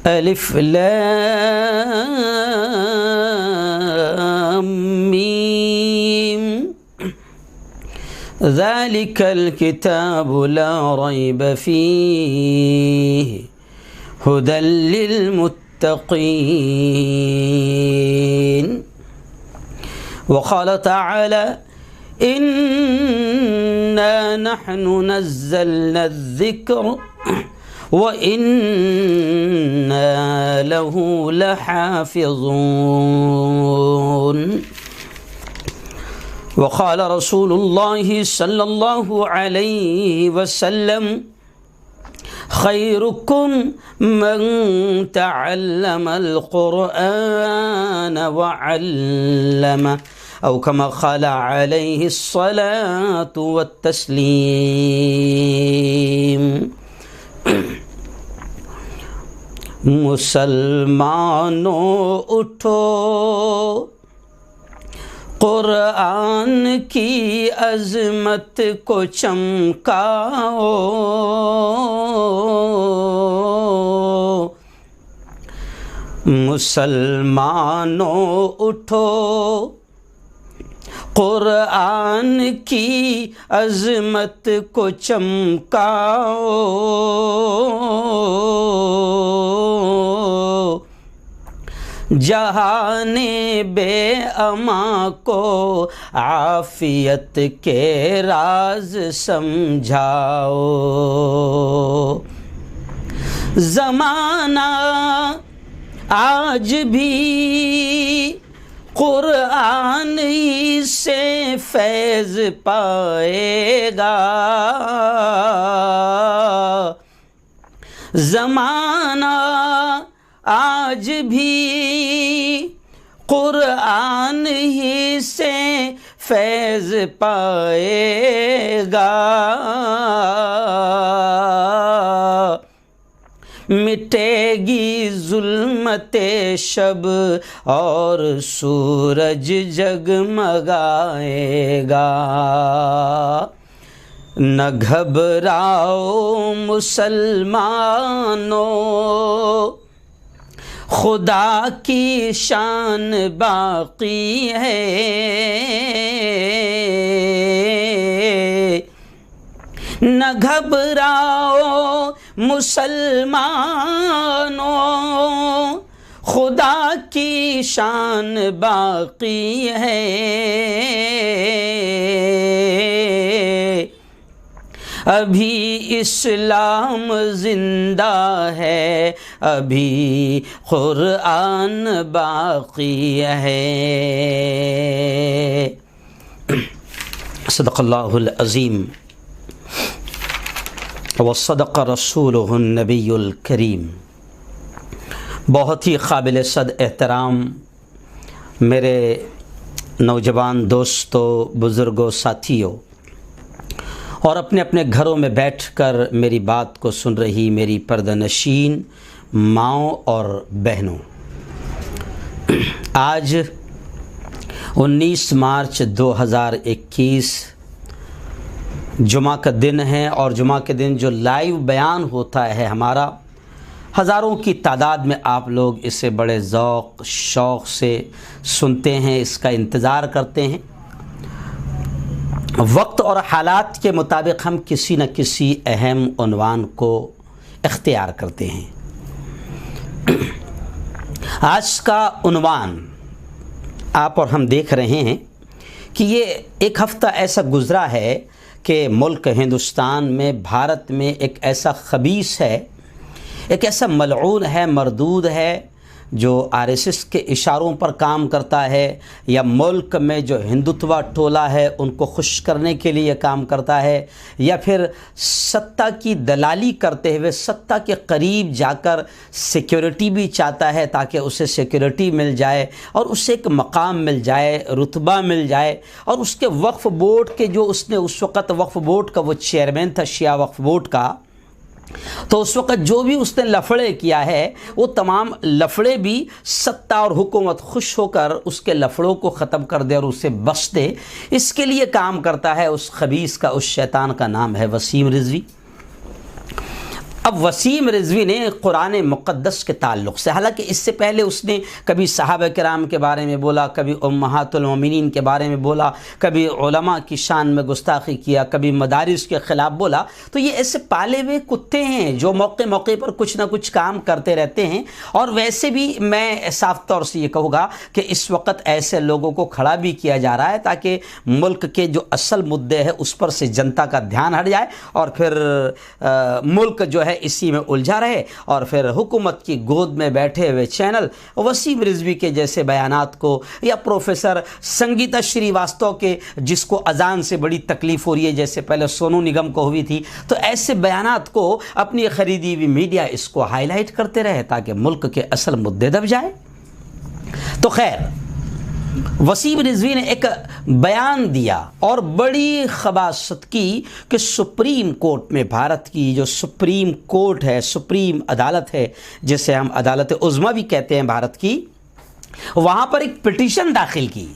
الف لام میم ذالک الکتاب لا ریب فیہ ہدی للمتقین. وقال تعالی انا نحن نزلنا الذکر وَإِنَّا لَهُ لَحَافِظُونَ. وقال رسول الله صلى الله عليه وسلم خيركم من تعلم القرآن وعلمه أو كما قال عليه الصلاة والتسليم. مسلمانوں اٹھو قرآن کی عظمت کو چمکاؤ، مسلمانوں اٹھو قرآن کی عظمت کو چمکاؤ، جہان بے اما کو عافیت کے راز سمجھاؤ. زمانہ آج بھی قرآن سے فیض پائے گا، زمانہ آج بھی قرآن ہی سے فیض پائے گا، مٹے گی ظلمت شب اور سورج جگمگائے گا. نہ گھبراؤ مسلمانوں، خدا کی شان باقی ہے، نہ گھبراؤ مسلمانوں، خدا کی شان باقی ہے. ابھی اسلام زندہ ہے، ابھی قرآن باقی ہے. صدق اللہ العظیم وصدق رسولہ النبی الکریم. بہت ہی قابل صد احترام میرے نوجوان دوستوں، بزرگوں، ساتھیوں اور اپنے اپنے گھروں میں بیٹھ کر میری بات کو سن رہی میری پردہ نشین ماؤں اور بہنوں، آج 19 مارچ 2021 جمعہ کا دن ہے، اور جمعہ کے دن جو لائیو بیان ہوتا ہے ہمارا، ہزاروں کی تعداد میں آپ لوگ اسے بڑے ذوق شوق سے سنتے ہیں، اس کا انتظار کرتے ہیں. وقت اور حالات کے مطابق ہم کسی نہ کسی اہم عنوان کو اختیار کرتے ہیں. آج کا عنوان آپ اور ہم دیکھ رہے ہیں کہ یہ ایک ہفتہ ایسا گزرا ہے کہ ملک ہندوستان میں، بھارت میں ایک ایسا خبیث ہے، ایک ایسا ملعون ہے، مردود ہے، جو RSS کے اشاروں پر کام کرتا ہے، یا ملک میں جو ہندوتوا ٹولہ ہے ان کو خوش کرنے کے لیے کام کرتا ہے، یا پھر ستہ کی دلالی کرتے ہوئے ستہ کے قریب جا کر سیکیورٹی بھی چاہتا ہے تاکہ اسے سیکیورٹی مل جائے اور اسے ایک مقام مل جائے، رتبہ مل جائے. اور اس کے وقف بورڈ کے جو اس نے اس وقت وقف بورڈ کا وہ چیئرمین تھا، شیعہ وقف بورڈ کا، تو اس وقت جو بھی اس نے لفڑے کیا ہے وہ تمام لفڑے بھی ستہ اور حکومت خوش ہو کر اس کے لفڑوں کو ختم کر دے اور اسے بخش دے، اس کے لیے کام کرتا ہے. اس خبیث کا، اس شیطان کا نام ہے وسیم رضوی. اب وسیم رضوی نے قرآن مقدس کے تعلق سے، حالانکہ اس سے پہلے اس نے کبھی صحابہ کرام کے بارے میں بولا، کبھی امہات المومنین کے بارے میں بولا، کبھی علماء کی شان میں گستاخی کیا، کبھی مدارس کے خلاف بولا، تو یہ ایسے پالے ہوئے کتے ہیں جو موقع موقع پر کچھ نہ کچھ کام کرتے رہتے ہیں۔ اور ویسے بھی میں صاف طور سے یہ کہوں گا کہ اس وقت ایسے لوگوں کو کھڑا بھی کیا جا رہا ہے تاکہ ملک کے جو اصل مدعے ہیں اس پر سے جنتا کا دھیان ہٹ جائے اور پھر ملک جو ہے اسی میں الجھا رہے، اور پھر حکومت کی گود میں بیٹھے ہوئے چینل وسیم رضوی کے جیسے بیانات کو، یا پروفیسر سنگیتا شری واستو کے جس کو اذان سے بڑی تکلیف ہو رہی ہے جیسے پہلے سونو نگم کو ہوئی تھی، تو ایسے بیانات کو اپنی خریدی ہوئی میڈیا اس کو ہائی لائٹ کرتے رہے تاکہ ملک کے اصل مدعے دب جائے۔ تو خیر، وسیم رضوی نے ایک بیان دیا اور بڑی خباثت کی کہ سپریم کورٹ میں، بھارت کی جو سپریم کورٹ ہے، سپریم عدالت ہے جسے ہم عدالت عظمیٰ بھی کہتے ہیں بھارت کی، وہاں پر ایک پٹیشن داخل کی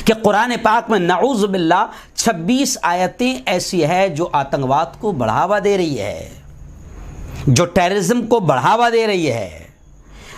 کہ قرآن پاک میں نعوذ باللہ 26 آیتیں ایسی ہے جو آتنکواد کو بڑھاوا دے رہی ہے، جو ٹیررزم کو بڑھاوا دے رہی ہے،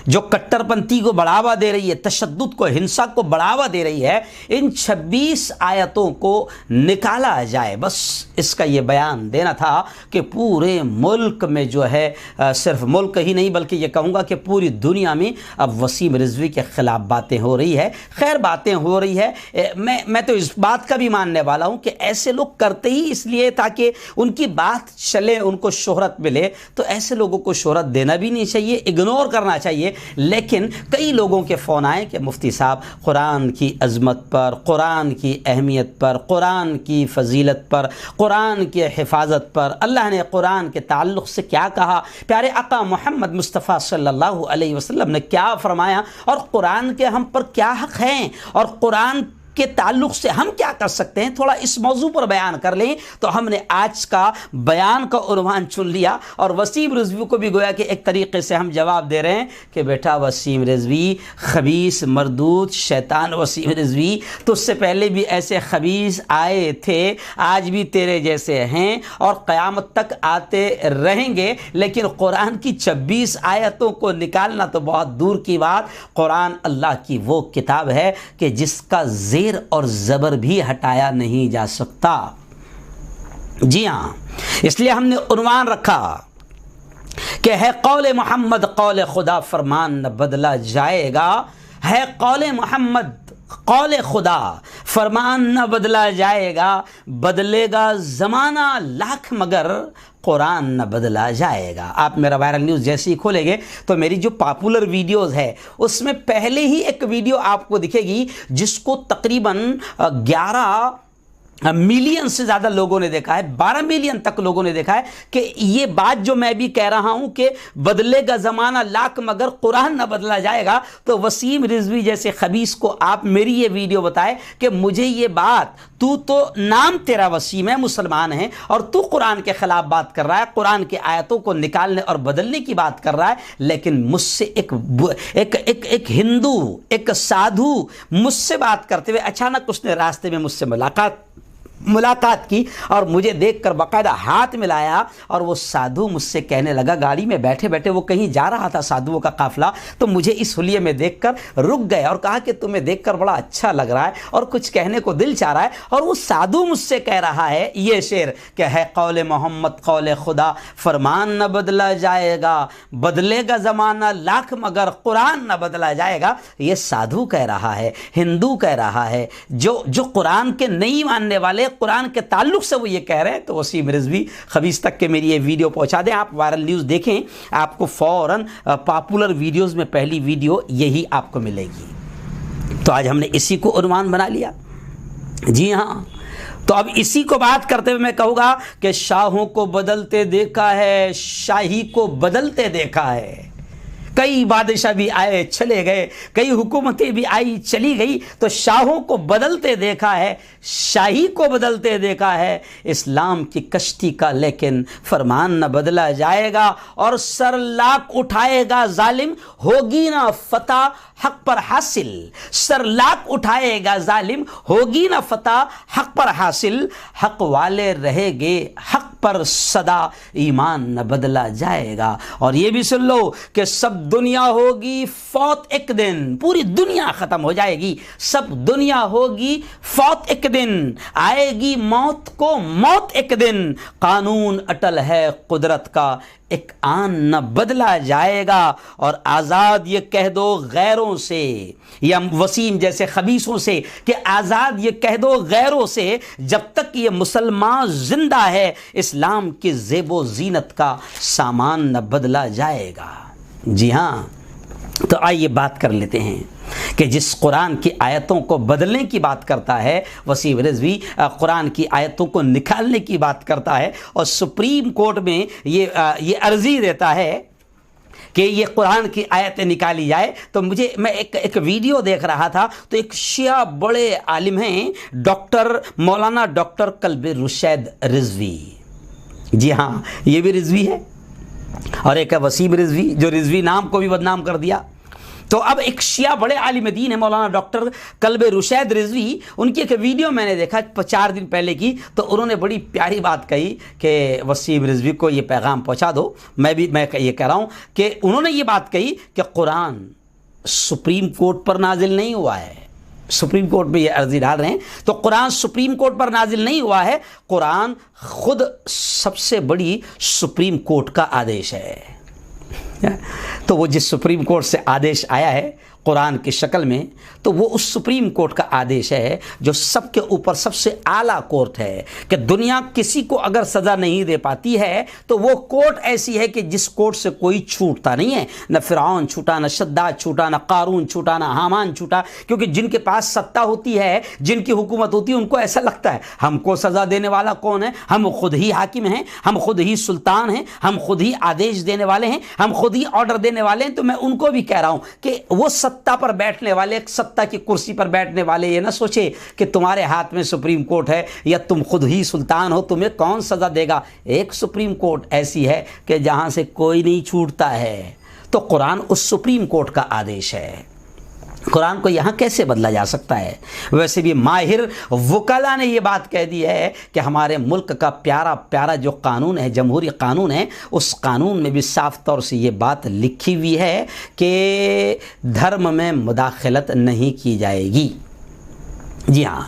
جو کٹر پنتھی کو بڑھاوا دے رہی ہے، تشدد کو، ہنسا کو بڑھاوا دے رہی ہے، ان 26 آیتوں کو نکالا جائے۔ بس اس کا یہ بیان دینا تھا کہ پورے ملک میں جو ہے، صرف ملک ہی نہیں بلکہ یہ کہوں گا کہ پوری دنیا میں اب وسیم رضوی کے خلاف باتیں ہو رہی ہے۔ خیر، باتیں ہو رہی ہے، میں تو اس بات کا بھی ماننے والا ہوں کہ ایسے لوگ کرتے ہی اس لیے تاکہ ان کی بات چلے، ان کو شہرت ملے، تو ایسے لوگوں کو شہرت دینا بھی نہیں چاہیے، اگنور کرنا چاہیے۔ لیکن کئی لوگوں کے فون آئے کہ مفتی صاحب قرآن کی عظمت پر، قرآن کی اہمیت پر، قرآن کی فضیلت پر، قرآن کی حفاظت پر، اللہ نے قرآن کے تعلق سے کیا کہا، پیارے آقا محمد مصطفیٰ صلی اللہ علیہ وسلم نے کیا فرمایا، اور قرآن کے ہم پر کیا حق ہیں، اور قرآن کے تعلق سے ہم کیا کر سکتے ہیں، تھوڑا اس موضوع پر بیان کر لیں۔ تو ہم نے آج کا بیان کا عنوان چن لیا، اور وسیم رضوی کو بھی گویا کہ ایک طریقے سے ہم جواب دے رہے ہیں کہ بیٹا وسیم رضوی، خبیث مردود شیطان وسیم رضوی، تو اس سے پہلے بھی ایسے خبیث آئے تھے، آج بھی تیرے جیسے ہیں اور قیامت تک آتے رہیں گے، لیکن قرآن کی 26 آیتوں کو نکالنا تو بہت دور کی بات۔ قرآن اللہ کی وہ کتاب ہے کہ جس کا زیر اور زبر بھی ہٹایا نہیں جا سکتا۔ جی ہاں، اس لیے ہم نے عنوان رکھا کہ ہے قول محمد قول خدا، فرمان نہ بدلا جائے گا، ہے قول محمد قول خدا، فرمان نہ بدلا جائے گا، بدلے گا زمانہ لاکھ مگر قرآن نہ بدلا جائے گا۔ آپ میرا وائرل نیوز جیسے ہی کھولیں گے تو میری جو پاپولر ویڈیوز ہے اس میں پہلے ہی ایک ویڈیو آپ کو دکھے گی جس کو تقریباً 11 ملین سے زیادہ لوگوں نے دیکھا ہے، 12 ملین تک لوگوں نے دیکھا ہے کہ یہ بات جو میں بھی کہہ رہا ہوں کہ بدلے گا زمانہ لاکھ مگر قرآن نہ بدلا جائے گا، تو وسیم رضوی جیسے خبیث کو آپ میری یہ ویڈیو بتائے کہ مجھے یہ بات، تو نام تیرا وسیم ہے، مسلمان ہے، اور تو قرآن کے خلاف بات کر رہا ہے، قرآن کی آیتوں کو نکالنے اور بدلنے کی بات کر رہا ہے، لیکن مجھ سے ایک ہندو، ایک سادھو مجھ سے بات کرتے ہوئے اچانک اس نے راستے میں مجھ سے ملاقات کی اور مجھے دیکھ کر باقاعدہ ہاتھ ملایا، اور وہ سادھو مجھ سے کہنے لگا، گاڑی میں بیٹھے بیٹھے وہ کہیں جا رہا تھا سادھوؤں کا قافلہ، تو مجھے اس حلیے میں دیکھ کر رک گئے اور کہا کہ تمہیں دیکھ کر بڑا اچھا لگ رہا ہے اور کچھ کہنے کو دل چاہ رہا ہے، اور وہ سادھو مجھ سے کہہ رہا ہے یہ شعر کہ ہے قول محمد قول خدا، فرمان نہ بدلا جائے گا، بدلے گا زمانہ لاکھ مگر قرآن نہ بدلا جائے گا۔ یہ سادھو کہہ رہا ہے، ہندو کہہ رہا ہے، جو قرآن کے نہیں ماننے والے، قرآن کے تعلق سے وہ یہ کہہ رہے ہیں۔ تو وسیم رضوی خبیث تک کے میری یہ ویڈیو پہنچا دیں، آپ وائرل نیوز دیکھیں، آپ کو فوراً پاپولر ویڈیوز میں پہلی ویڈیو یہی آپ کو ملے گی۔ تو آج ہم نے اسی کو عنوان بنا لیا۔ جی ہاں، تو اب اسی کو بات کرتے ہوئے میں کہوں گا کہ شاہوں کو بدلتے دیکھا ہے، شاہی کو بدلتے دیکھا ہے، کئی بادشاہ بھی آئے چلے گئے، کئی حکومتیں بھی آئی چلی گئی، تو شاہوں کو بدلتے دیکھا ہے، شاہی کو بدلتے دیکھا ہے، اسلام کی کشتی کا لیکن فرمان نہ بدلا جائے گا، اور سر لاکھ اٹھائے گا ظالم، ہوگی نہ فتح حق پر حاصل۔ سر لاکھ اٹھائے گا ظالم، ہوگی نہ فتح حق پر حاصل، حق والے رہے گے حق پر صدا، ایمان نہ بدلا جائے گا۔ اور یہ بھی سن لو کہ سب دنیا ہوگی فوت ایک دن، پوری دنیا ختم ہو جائے گی، سب دنیا ہوگی فوت ایک دن، آئے گی موت کو موت ایک دن، قانون اٹل ہے قدرت کا ایک آن نہ بدلا جائے گا۔ اور آزاد یہ کہہ دو غیروں سے، یا وسیم جیسے خبیثوں سے کہ آزاد یہ کہہ دو غیروں سے، جب تک یہ مسلمان زندہ ہے اسلام کی زیب و زینت کا سامان نہ بدلا جائے گا۔ جی ہاں، تو آئیے بات کر لیتے ہیں کہ جس قرآن کی آیتوں کو بدلنے کی بات کرتا ہے وسیم رضوی، قرآن کی آیتوں کو نکالنے کی بات کرتا ہے، اور سپریم کورٹ میں یہ عرضی دیتا ہے کہ یہ قرآن کی آیتیں نکالی جائے۔ تو میں ایک ویڈیو دیکھ رہا تھا، تو ایک شیعہ بڑے عالم ہیں مولانا ڈاکٹر کلب رشید رضوی، جی ہاں یہ بھی رضوی ہے، اور ایک ہے وسیم رضوی جو رضوی نام کو بھی بدنام کر دیا۔ تو اب ایک شیعہ بڑے عالم دین ہے مولانا ڈاکٹر کلب رشید رضوی، ان کی ایک ویڈیو میں نے دیکھا 4 دن پہلے کی، تو انہوں نے بڑی پیاری بات کہی کہ وسیم رضوی کو یہ پیغام پہنچا دو۔ میں یہ کہہ رہا ہوں کہ انہوں نے یہ بات کہی کہ قرآن سپریم کورٹ پر نازل نہیں ہوا ہے، سپریم کورٹ میں یہ عرضی ڈال رہے ہیں، تو قرآن سپریم کورٹ پر نازل نہیں ہوا ہے، قرآن خود سب سے بڑی سپریم کورٹ کا آدیش ہے۔ تو وہ جس سپریم کورٹ سے آدیش آیا ہے قرآن کی شکل میں، تو وہ اس سپریم کورٹ کا آدیش ہے جو سب کے اوپر سب سے اعلیٰ کورٹ ہے، کہ دنیا کسی کو اگر سزا نہیں دے پاتی ہے تو وہ کورٹ ایسی ہے کہ جس کورٹ سے کوئی چھوٹتا نہیں ہے، نہ فرعون چھوٹا، نہ شداد چھوٹا، نہ قارون چھوٹا، نہ حامان چھوٹا، کیونکہ جن کے پاس ستہ ہوتی ہے، جن کی حکومت ہوتی ہے، ان کو ایسا لگتا ہے ہم کو سزا دینے والا کون ہے، ہم خود ہی حاکم ہیں، ہم خود ہی سلطان ہیں، ہم خود ہی آدیش دینے والے ہیں، ہم خود ہی آرڈر دینے والے ہیں۔ تو میں ان کو بھی کہہ رہا ہوں کہ وہ ستہ پر بیٹھنے والے، ستہ کی کرسی پر بیٹھنے والے یہ نہ سوچے کہ تمہارے ہاتھ میں سپریم کورٹ ہے یا تم خود ہی سلطان ہو، تمہیں کون سزا دے گا۔ ایک سپریم کورٹ ایسی ہے کہ جہاں سے کوئی نہیں چھوٹتا ہے، تو قرآن اس سپریم کورٹ کا آدیش ہے۔ قرآن کو یہاں کیسے بدلا جا سکتا ہے؟ ویسے بھی ماہر وکلا نے یہ بات کہہ دی ہے کہ ہمارے ملک کا پیارا جو قانون ہے، جمہوری قانون ہے، اس قانون میں بھی صاف طور سے یہ بات لکھی ہوئی ہے کہ دھرم میں مداخلت نہیں کی جائے گی۔ جی ہاں،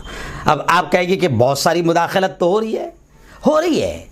اب آپ کہیں گے کہ بہت ساری مداخلت تو ہو رہی ہے،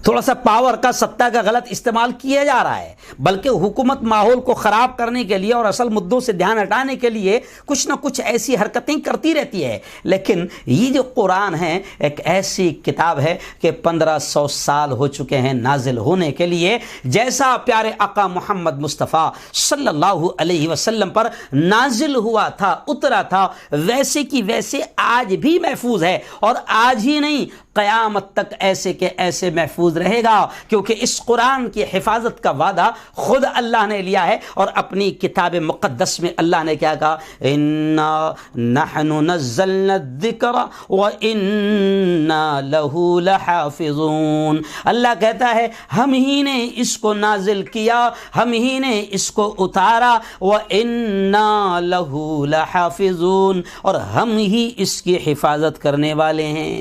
تھوڑا سا پاور کا، ستہ کا غلط استعمال کیا جا رہا ہے، بلکہ حکومت ماحول کو خراب کرنے کے لیے اور اصل مدوں سے دھیان ہٹانے کے لیے کچھ نہ کچھ ایسی حرکتیں کرتی رہتی ہے۔ لیکن یہ جو قرآن ہے ایک ایسی کتاب ہے کہ 1500 سال ہو چکے ہیں نازل ہونے کے لیے، جیسا پیارے آقا محمد مصطفیٰ صلی اللہ علیہ وسلم پر نازل ہوا تھا، اترا تھا، ویسے کی ویسے آج بھی محفوظ ہے، اور آج ہی نہیں قیامت تک ایسے کے ایسے محفوظ رہے گا، کیونکہ اس قرآن کی حفاظت کا وعدہ خود اللہ نے لیا ہے، اور اپنی کتاب مقدس میں اللہ نے کیا کہا؟ اِنَّا نَحْنُ نَزَّلْنَا الذِّكْرَ وَإِنَّا لَهُ لَحَافِظُونَ۔ اللہ کہتا ہے ہم ہی نے اس کو نازل کیا، ہم ہی نے اس کو اتارا، وَإِنَّا لَهُ لَحَافِظُونَ، اور ہم ہی اس کی حفاظت کرنے والے ہیں۔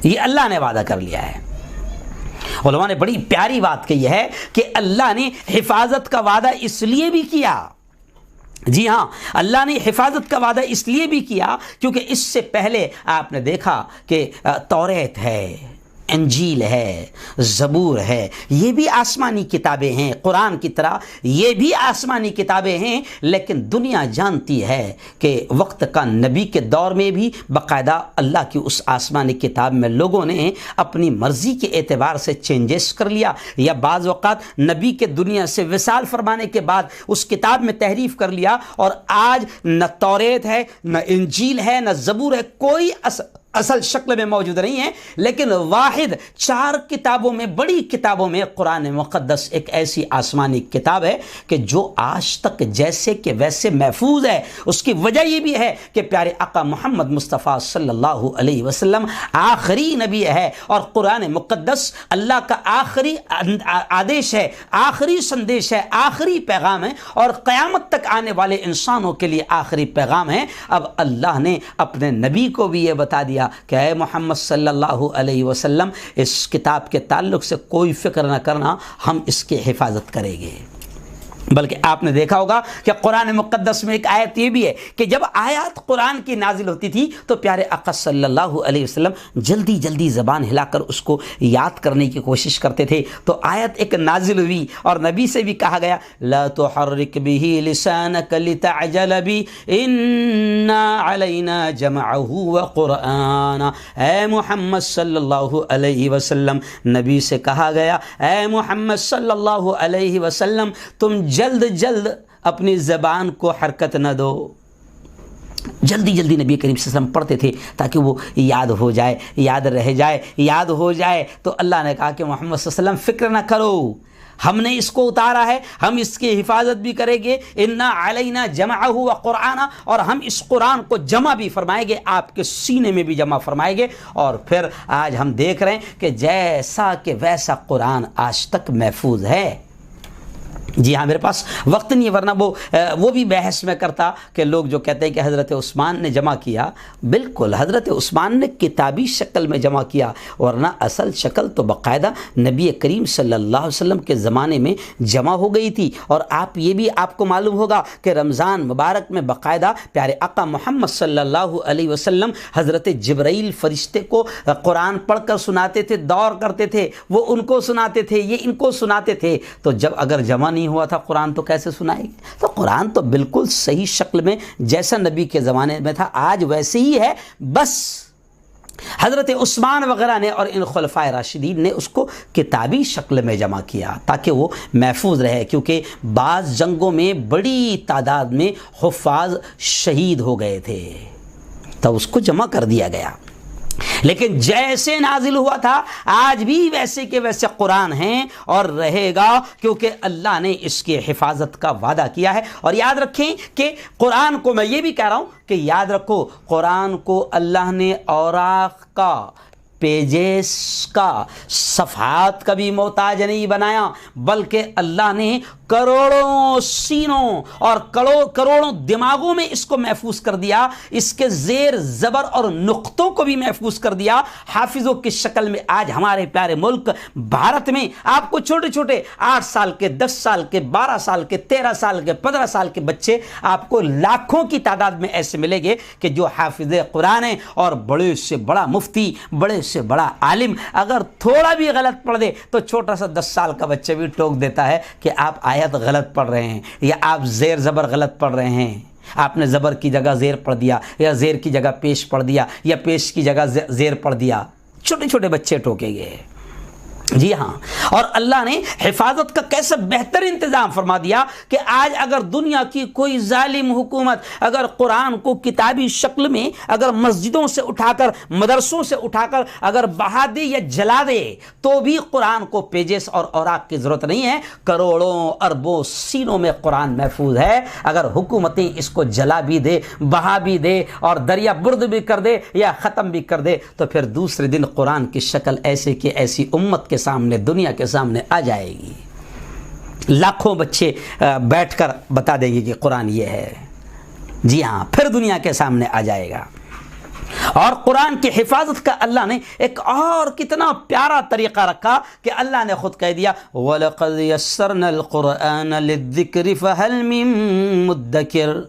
یہ اللہ نے وعدہ کر لیا ہے۔ علماء نے بڑی پیاری بات کہی ہے کہ اللہ نے حفاظت کا وعدہ اس لیے بھی کیا، جی ہاں اللہ نے حفاظت کا وعدہ اس لیے بھی کیا کیونکہ اس سے پہلے آپ نے دیکھا کہ توریت ہے، انجیل ہے، زبور ہے، یہ بھی آسمانی کتابیں ہیں، قرآن کی طرح یہ بھی آسمانی کتابیں ہیں، لیکن دنیا جانتی ہے کہ وقت کا نبی کے دور میں بھی باقاعدہ اللہ کی اس آسمانی کتاب میں لوگوں نے اپنی مرضی کے اعتبار سے چینجز کر لیا، یا بعض اوقات نبی کے دنیا سے وصال فرمانے کے بعد اس کتاب میں تحریف کر لیا، اور آج نہ توریت ہے، نہ انجیل ہے، نہ زبور ہے، کوئی اصل شکل میں موجود نہیں ہے، لیکن واحد 4 کتابوں میں، بڑی کتابوں میں قرآن مقدس ایک ایسی آسمانی کتاب ہے کہ جو آج تک جیسے کہ ویسے محفوظ ہے۔ اس کی وجہ یہ بھی ہے کہ پیارے آقا محمد مصطفیٰ صلی اللہ علیہ وسلم آخری نبی ہے، اور قرآن مقدس اللہ کا آخری آدیش ہے، آخری سندیش ہے، آخری پیغام ہے، اور قیامت تک آنے والے انسانوں کے لیے آخری پیغام ہے۔ اب اللہ نے اپنے نبی کو بھی یہ بتا دیا کہ اے محمد صلی اللہ علیہ وسلم، اس کتاب کے تعلق سے کوئی فکر نہ کرنا، ہم اس کی حفاظت کریں گے۔ بلکہ آپ نے دیکھا ہوگا کہ قرآن مقدس میں ایک آیت یہ بھی ہے کہ جب آیات قرآن کی نازل ہوتی تھی تو پیارے آقا صلی اللہ علیہ وسلم جلدی جلدی زبان ہلا کر اس کو یاد کرنے کی کوشش کرتے تھے۔ تو آیت ایک نازل ہوئی اور نبی سے بھی کہا گیا لا تحرک به لسانک لتعجل به ان علینا جمعه وقرآنا۔ اے محمد صلی اللہ علیہ وسلم، نبی سے کہا گیا اے محمد صلی اللہ علیہ وسلم، تم جلد جلد اپنی زبان کو حرکت نہ دو۔ جلدی جلدی نبی کریم صلی اللہ علیہ وسلم پڑھتے تھے تاکہ وہ یاد ہو جائے، یاد رہ جائے، یاد ہو جائے۔ تو اللہ نے کہا کہ محمد صلی اللہ علیہ وسلم فکر نہ کرو، ہم نے اس کو اتارا ہے، ہم اس کی حفاظت بھی کریں گے، انا علینا جمعہ و قرآن، اور ہم اس قرآن کو جمع بھی فرمائیں گے، آپ کے سینے میں بھی جمع فرمائیں گے۔ اور پھر آج ہم دیکھ رہے ہیں کہ جیسا کہ ویسا قرآن آج تک محفوظ ہے۔ جی ہاں، میرے پاس وقت نہیں ہے، ورنہ وہ بھی بحث میں کرتا کہ لوگ جو کہتے ہیں کہ حضرت عثمان نے جمع کیا، بالکل حضرت عثمان نے کتابی شکل میں جمع کیا، ورنہ اصل شکل تو باقاعدہ نبی کریم صلی اللہ علیہ وسلم کے زمانے میں جمع ہو گئی تھی۔ اور آپ کو معلوم ہوگا کہ رمضان مبارک میں باقاعدہ پیارے آقا محمد صلی اللہ علیہ وسلم حضرت جبرائیل فرشتے کو قرآن پڑھ کر سناتے تھے، دور کرتے تھے، وہ ان کو سناتے تھے، یہ ان کو سناتے تھے۔ تو جب اگر جمع نہیں ہوا تھا قرآن تو کیسے سنائے گی؟ تو قرآن تو بالکل صحیح شکل میں جیسا نبی کے زمانے میں تھا آج ویسے ہی ہے، بس حضرت عثمان وغیرہ نے اور ان خلفائے راشدین نے اس کو کتابی شکل میں جمع کیا تاکہ وہ محفوظ رہے، کیونکہ بعض جنگوں میں بڑی تعداد میں حفاظ شہید ہو گئے تھے، تب اس کو جمع کر دیا گیا۔ لیکن جیسے نازل ہوا تھا آج بھی ویسے کے ویسے قرآن ہیں اور رہے گا، کیونکہ اللہ نے اس کی حفاظت کا وعدہ کیا ہے۔ اور یاد رکھیں کہ قرآن کو، میں یہ بھی کہہ رہا ہوں کہ یاد رکھو، قرآن کو اللہ نے اوراق کا، پیجز کا، صفحات کا بھی محتاج نہیں بنایا، بلکہ اللہ نے کروڑوں سینوں اور کروڑوں دماغوں میں اس کو محفوظ کر دیا، اس کے زیر زبر اور نقطوں کو بھی محفوظ کر دیا حافظوں کی شکل میں۔ آج ہمارے پیارے ملک بھارت میں آپ کو چھوٹے چھوٹے 8 سال کے، 10 سال کے، 12 سال کے، 13 سال کے، 15 سال کے بچے آپ کو لاکھوں کی تعداد میں ایسے ملیں گے کہ جو حافظ قرآن ہیں، اور بڑے سے بڑا مفتی، بڑے سے بڑا عالم اگر تھوڑا بھی غلط پڑھ دے تو چھوٹا سا 10 سال کا بچہ بھی ٹوک دیتا ہے کہ آپ آیت غلط پڑھ رہے ہیں، یا آپ زیر زبر غلط پڑھ رہے ہیں، آپ نے زبر کی جگہ زیر پڑھ دیا، یا زیر کی جگہ پیش پڑھ دیا، یا پیش کی جگہ زیر پڑھ دیا، چھوٹے چھوٹے بچے ٹوکیں گے۔ جی ہاں، اور اللہ نے حفاظت کا کیسا بہتر انتظام فرما دیا کہ آج اگر دنیا کی کوئی ظالم حکومت اگر قرآن کو کتابی شکل میں اگر مسجدوں سے اٹھا کر، مدرسوں سے اٹھا کر اگر بہا دے یا جلا دے تو بھی قرآن کو پیجز اور اوراق کی ضرورت نہیں ہے، کروڑوں اربوں سینوں میں قرآن محفوظ ہے۔ اگر حکومتیں اس کو جلا بھی دے، بہا بھی دے، اور دریا برد بھی کر دے یا ختم بھی کر دے، تو پھر دوسرے دن قرآن کی شکل ایسے کہ ایسی امت کے سامنے، دنیا کے سامنے آ جائے گی، لاکھوں بچے بیٹھ کر بتا دیں گے کہ قرآن یہ ہے۔ جی ہاں، پھر دنیا کے سامنے آ جائے گا۔ اور قرآن کی حفاظت کا اللہ نے ایک اور کتنا پیارا طریقہ رکھا کہ اللہ نے خود کہہ دیا وَلَقَدْ يَسَّرْنَا الْقُرْآنَ لِلذِّكْرِ فَهَلْ مِن مُدَّكِرٍ،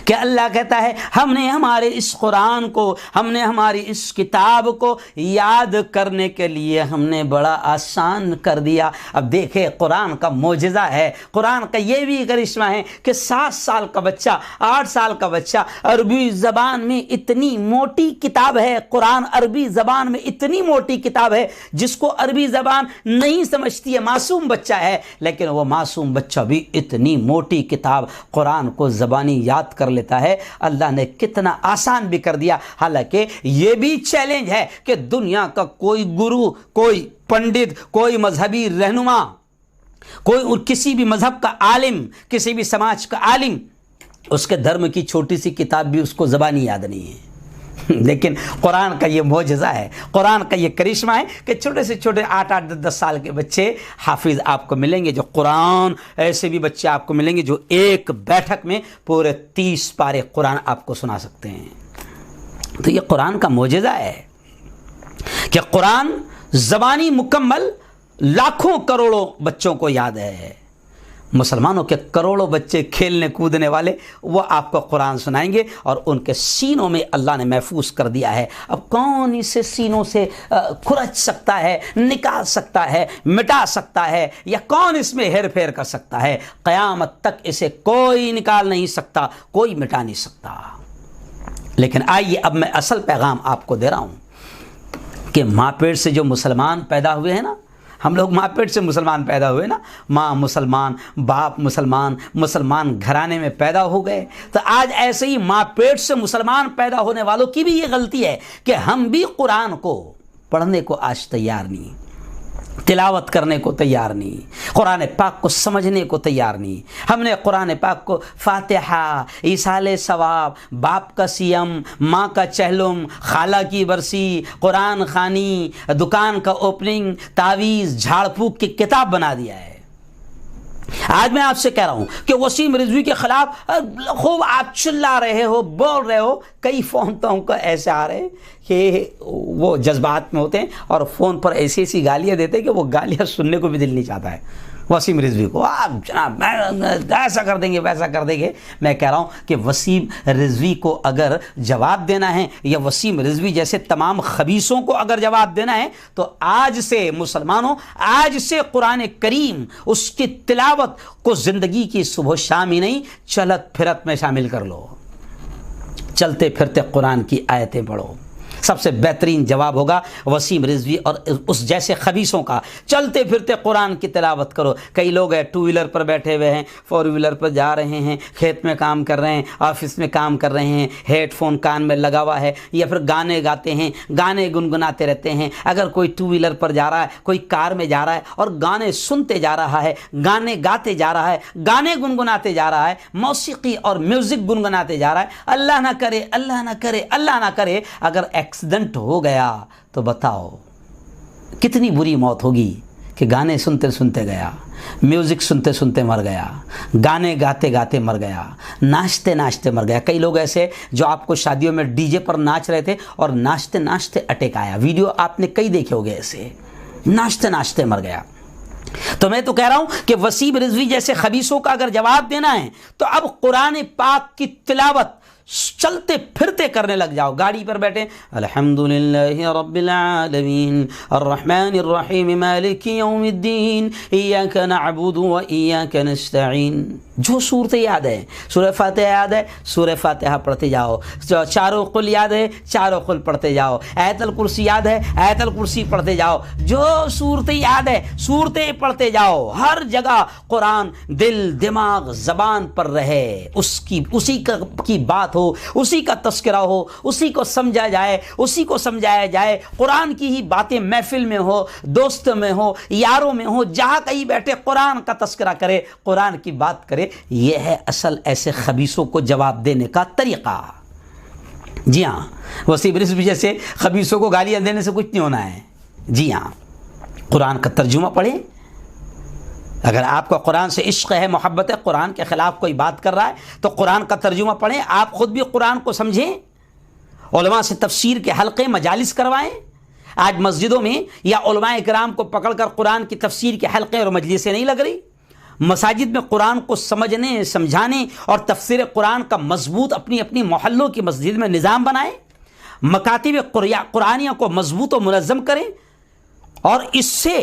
کہ اللہ کہتا ہے ہم نے ہمارے اس قرآن کو، ہم نے ہماری اس کتاب کو یاد کرنے کے لیے ہم نے بڑا آسان کر دیا۔ اب دیکھیں قرآن کا معجزہ ہے، قرآن کا یہ بھی کرشمہ ہے کہ 7 سال کا بچہ، 8 سال کا بچہ عربی زبان میں اتنی موٹی کتاب ہے، قرآن عربی زبان میں اتنی موٹی کتاب ہے جس کو عربی زبان نہیں سمجھتی ہے، معصوم بچہ ہے، لیکن وہ معصوم بچہ بھی اتنی موٹی کتاب قرآن کو زبانی یاد بات کر لیتا ہے، اللہ نے کتنا آسان بھی کر دیا۔ حالانکہ یہ بھی چیلنج ہے کہ دنیا کا کوئی گرو، کوئی پنڈت، کوئی مذہبی رہنما، کوئی کسی بھی مذہب کا عالم، کسی بھی سماج کا عالم، اس کے دھرم کی چھوٹی سی کتاب بھی اس کو زبانی یاد نہیں ہے۔ لیکن قرآن کا یہ معجزہ ہے، قرآن کا یہ کرشمہ ہے کہ چھوٹے سے چھوٹے 8-8 10 سال کے بچے حافظ آپ کو ملیں گے جو قرآن، ایسے بھی بچے آپ کو ملیں گے جو ایک بیٹھک میں پورے 30 پارے قرآن آپ کو سنا سکتے ہیں۔ تو یہ قرآن کا معجزہ ہے کہ قرآن زبانی مکمل لاکھوں کروڑوں بچوں کو یاد ہے۔ مسلمانوں کے کروڑوں بچے کھیلنے کودنے والے، وہ آپ کو قرآن سنائیں گے اور ان کے سینوں میں اللہ نے محفوظ کر دیا ہے۔ اب کون اسے سینوں سے کھرچ سکتا ہے، نکال سکتا ہے، مٹا سکتا ہے، یا کون اس میں ہیر پھیر کر سکتا ہے؟ قیامت تک اسے کوئی نکال نہیں سکتا، کوئی مٹا نہیں سکتا۔ لیکن آئیے اب میں اصل پیغام آپ کو دے رہا ہوں کہ ماں پیٹ سے جو مسلمان پیدا ہوئے ہیں نا، ہم لوگ ماں پیٹ سے مسلمان پیدا ہوئے نا، ماں مسلمان، باپ مسلمان، مسلمان گھرانے میں پیدا ہو گئے، تو آج ایسے ہی ماں پیٹ سے مسلمان پیدا ہونے والوں کی بھی یہ غلطی ہے کہ ہم بھی قرآن کو پڑھنے کو آج تیار نہیں، تلاوت کرنے کو تیار نہیں، قرآن پاک کو سمجھنے کو تیار نہیں۔ ہم نے قرآن پاک کو فاتحہ، ایصال ثواب، باپ کا سیم، ماں کا چہلم، خالہ کی برسی، قرآن خوانی، دکان کا اوپننگ، تعویذ، جھاڑ پھونک کی کتاب بنا دیا ہے۔ آج میں آپ سے کہہ رہا ہوں کہ وسیم رضوی کے خلاف خوب آپ چلا رہے ہو، بول رہے ہو، کئی فون تو ہم کو ایسے آ رہے ہیں کہ وہ جذبات میں ہوتے ہیں اور فون پر ایسی ایسی گالیاں دیتے ہیں کہ وہ گالیاں سننے کو بھی دل نہیں چاہتا ہے وسیم رضوی کو۔ آپ جناب ایسا کر دیں گے، ویسا کر دیں گے۔ میں کہہ رہا ہوں کہ وسیم رضوی کو اگر جواب دینا ہے، یا وسیم رضوی جیسے تمام خبیثوں کو اگر جواب دینا ہے، تو آج سے مسلمانوں، آج سے قرآن کریم، اس کی تلاوت کو زندگی کی صبح شام ہی نہیں، چلت پھرت میں شامل کر لو۔ چلتے پھرتے قرآن کی آیتیں پڑھو۔ سب سے بہترین جواب ہوگا وسیم رضوی اور اس جیسے خبیثوں کا۔ چلتے پھرتے قرآن کی تلاوت کرو۔ کئی لوگ ہیں 2 ویلر پر بیٹھے ہوئے ہیں، 4 ویلر پر جا رہے ہیں، کھیت میں کام کر رہے ہیں، آفس میں کام کر رہے ہیں، ہیڈ فون کان میں لگا ہوا ہے، یا پھر گانے گاتے ہیں، گانے گنگناتے رہتے ہیں۔ اگر کوئی 2 ویلر پر جا رہا ہے، کوئی کار میں جا رہا ہے اور گانے سنتے جا رہا ہے، گانے گاتے جا رہا ہے، گانے گنگناتے جا رہا ہے، موسیقی اور میوزک گنگناتے جا رہا ہے، اللہ نہ کرے، اللہ نہ کرے، اللہ نہ کرے اگر ایکسیڈنٹ ہو گیا تو بتاؤ کتنی بری موت ہوگی کہ گانے سنتے سنتے گیا، میوزک سنتے سنتے مر گیا، گانے گاتے گاتے مر گیا، ناچتے ناچتے مر گیا۔ کئی لوگ ایسے جو آپ کو شادیوں میں ڈی جے پر ناچ رہے تھے اور ناچتے ناچتے اٹیک آیا، ویڈیو آپ نے کئی دیکھے ہوگے، ایسے ناچتے ناچتے مر گیا۔ تو میں تو کہہ رہا ہوں کہ وسیم رضوی جیسے خبیثوں کا اگر جواب دینا ہے تو اب قرآن پاک کی تلاوت چلتے پھرتے کرنے لگ جاؤ۔ گاڑی پر بیٹھے الحمدللہ رب العالمین الرحمن الرحیم مالک یوم الدین ایاک نعبد و ایاک نستعین، جو صورت یاد ہے، سورہ فاتحہ یاد ہے، سورہ فاتحہ پڑھتے جاؤ، چاروں قل یاد ہے، چاروں قل پڑھتے جاؤ، آیت الکرسی یاد ہے، آیت الکرسی پڑھتے جاؤ، جو صورت یاد ہے صورتیں پڑھتے جاؤ۔ ہر جگہ قرآن دل، دماغ، زبان پر رہے، اسی کی بات ہو، اسی کا تذکرہ ہو، اسی کو سمجھا جائے، اسی کو سمجھایا جائے، قرآن کی ہی باتیں محفل میں ہو، دوست میں ہو، یاروں میں ہو، جہاں کہیں بیٹھے قرآن کا تذکرہ کرے، قرآن کی بات کرے۔ یہ ہے اصل ایسے خبیثوں کو جواب دینے کا طریقہ۔ جی ہاں، وسیم رضوی جیسے خبیثوں کو گالیاں دینے سے کچھ نہیں ہونا ہے۔ جی ہاں، قرآن کا ترجمہ پڑھیں۔ اگر آپ کو قرآن سے عشق ہے، محبت ہے، قرآن کے خلاف کوئی بات کر رہا ہے تو قرآن کا ترجمہ پڑھیں، آپ خود بھی قرآن کو سمجھیں، علماء سے تفسیر کے حلقے مجالس کروائیں۔ آج مسجدوں میں یا علماء کرام کو پکڑ کر قرآن کی تفسیر کے حلقے اور مجلسیں نہیں لگ رہی۔ مساجد میں قرآن کو سمجھنے، سمجھانے اور تفسیر قرآن کا مضبوط اپنی اپنی محلوں کی مسجد میں نظام بنائیں، مکاتب قرآنیہ کو مضبوط و منظم کریں، اور اس سے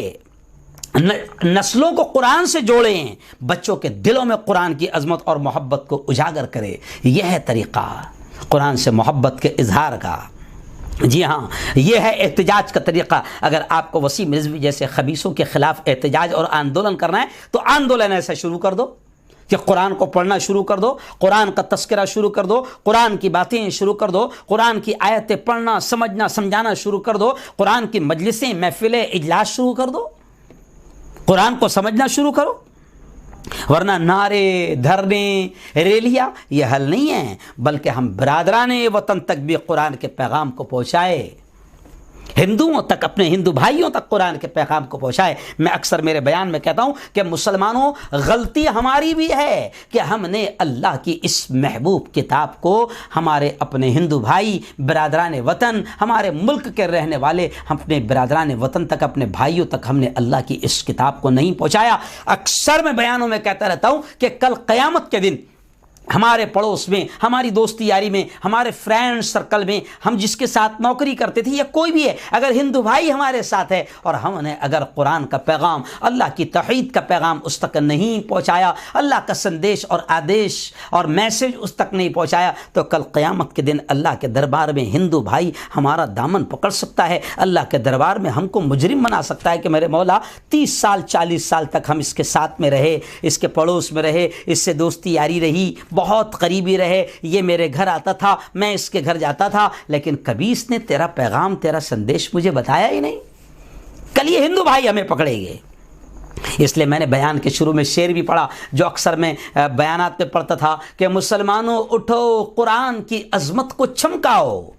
نسلوں کو قرآن سے جوڑیں، بچوں کے دلوں میں قرآن کی عظمت اور محبت کو اجاگر کرے۔ یہ ہے طریقہ قرآن سے محبت کے اظہار کا۔ جی ہاں، یہ ہے احتجاج کا طریقہ۔ اگر آپ کو وسیم رضوی جیسے خبیثوں کے خلاف احتجاج اور آندولن کرنا ہے تو آندولن ایسا شروع کر دو، کہ قرآن کو پڑھنا شروع کر دو، قرآن کا تذکرہ شروع کر دو، قرآن کی باتیں شروع کر دو، قرآن کی آیتیں پڑھنا سمجھنا سمجھانا شروع کر دو، قرآن کی مجلسیں محفلیں اجلاس شروع کر دو، قرآن کو سمجھنا شروع کرو، ورنہ نعرے دھرنے ریلیاں یہ حل نہیں ہیں، بلکہ ہم برادران وطن تک بھی قرآن کے پیغام کو پہنچائے، ہندوؤں تک، اپنے ہندو بھائیوں تک قرآن کے پیغام کو پہنچائے۔ میں اکثر میرے بیان میں کہتا ہوں کہ مسلمانوں غلطی ہماری بھی ہے کہ ہم نے اللہ کی اس محبوب کتاب کو ہمارے اپنے ہندو بھائی برادران وطن، ہمارے ملک کے رہنے والے اپنے برادران وطن تک، اپنے بھائیوں تک ہم نے اللہ کی اس کتاب کو نہیں پہنچایا۔ اکثر میں بیانوں میں کہتا رہتا ہوں کہ کل قیامت کے دن ہمارے پڑوس میں، ہماری دوستی یاری میں، ہمارے فرینڈ سرکل میں، ہم جس کے ساتھ نوکری کرتے تھے یا کوئی بھی ہے، اگر ہندو بھائی ہمارے ساتھ ہے اور ہم نے اگر قرآن کا پیغام، اللہ کی توحید کا پیغام اس تک نہیں پہنچایا، اللہ کا سندیش اور آدیش اور میسج اس تک نہیں پہنچایا، تو کل قیامت کے دن اللہ کے دربار میں ہندو بھائی ہمارا دامن پکڑ سکتا ہے، اللہ کے دربار میں ہم کو مجرم بنا سکتا ہے کہ میرے مولا 30 سال 40 سال تک ہم اس کے ساتھ میں رہے، اس کے پڑوس میں رہے، اس سے دوستی یاری رہی، بہت قریبی رہے، یہ میرے گھر آتا تھا، میں اس کے گھر جاتا تھا، لیکن کبھی اس نے تیرا پیغام، تیرا سندیش مجھے بتایا ہی نہیں۔ کل یہ ہندو بھائی ہمیں پکڑیں گے۔ اس لیے میں نے بیان کے شروع میں شعر بھی پڑھا جو اکثر میں بیانات میں پڑھتا تھا کہ مسلمانوں اٹھو قرآن کی عظمت کو چمکاؤ،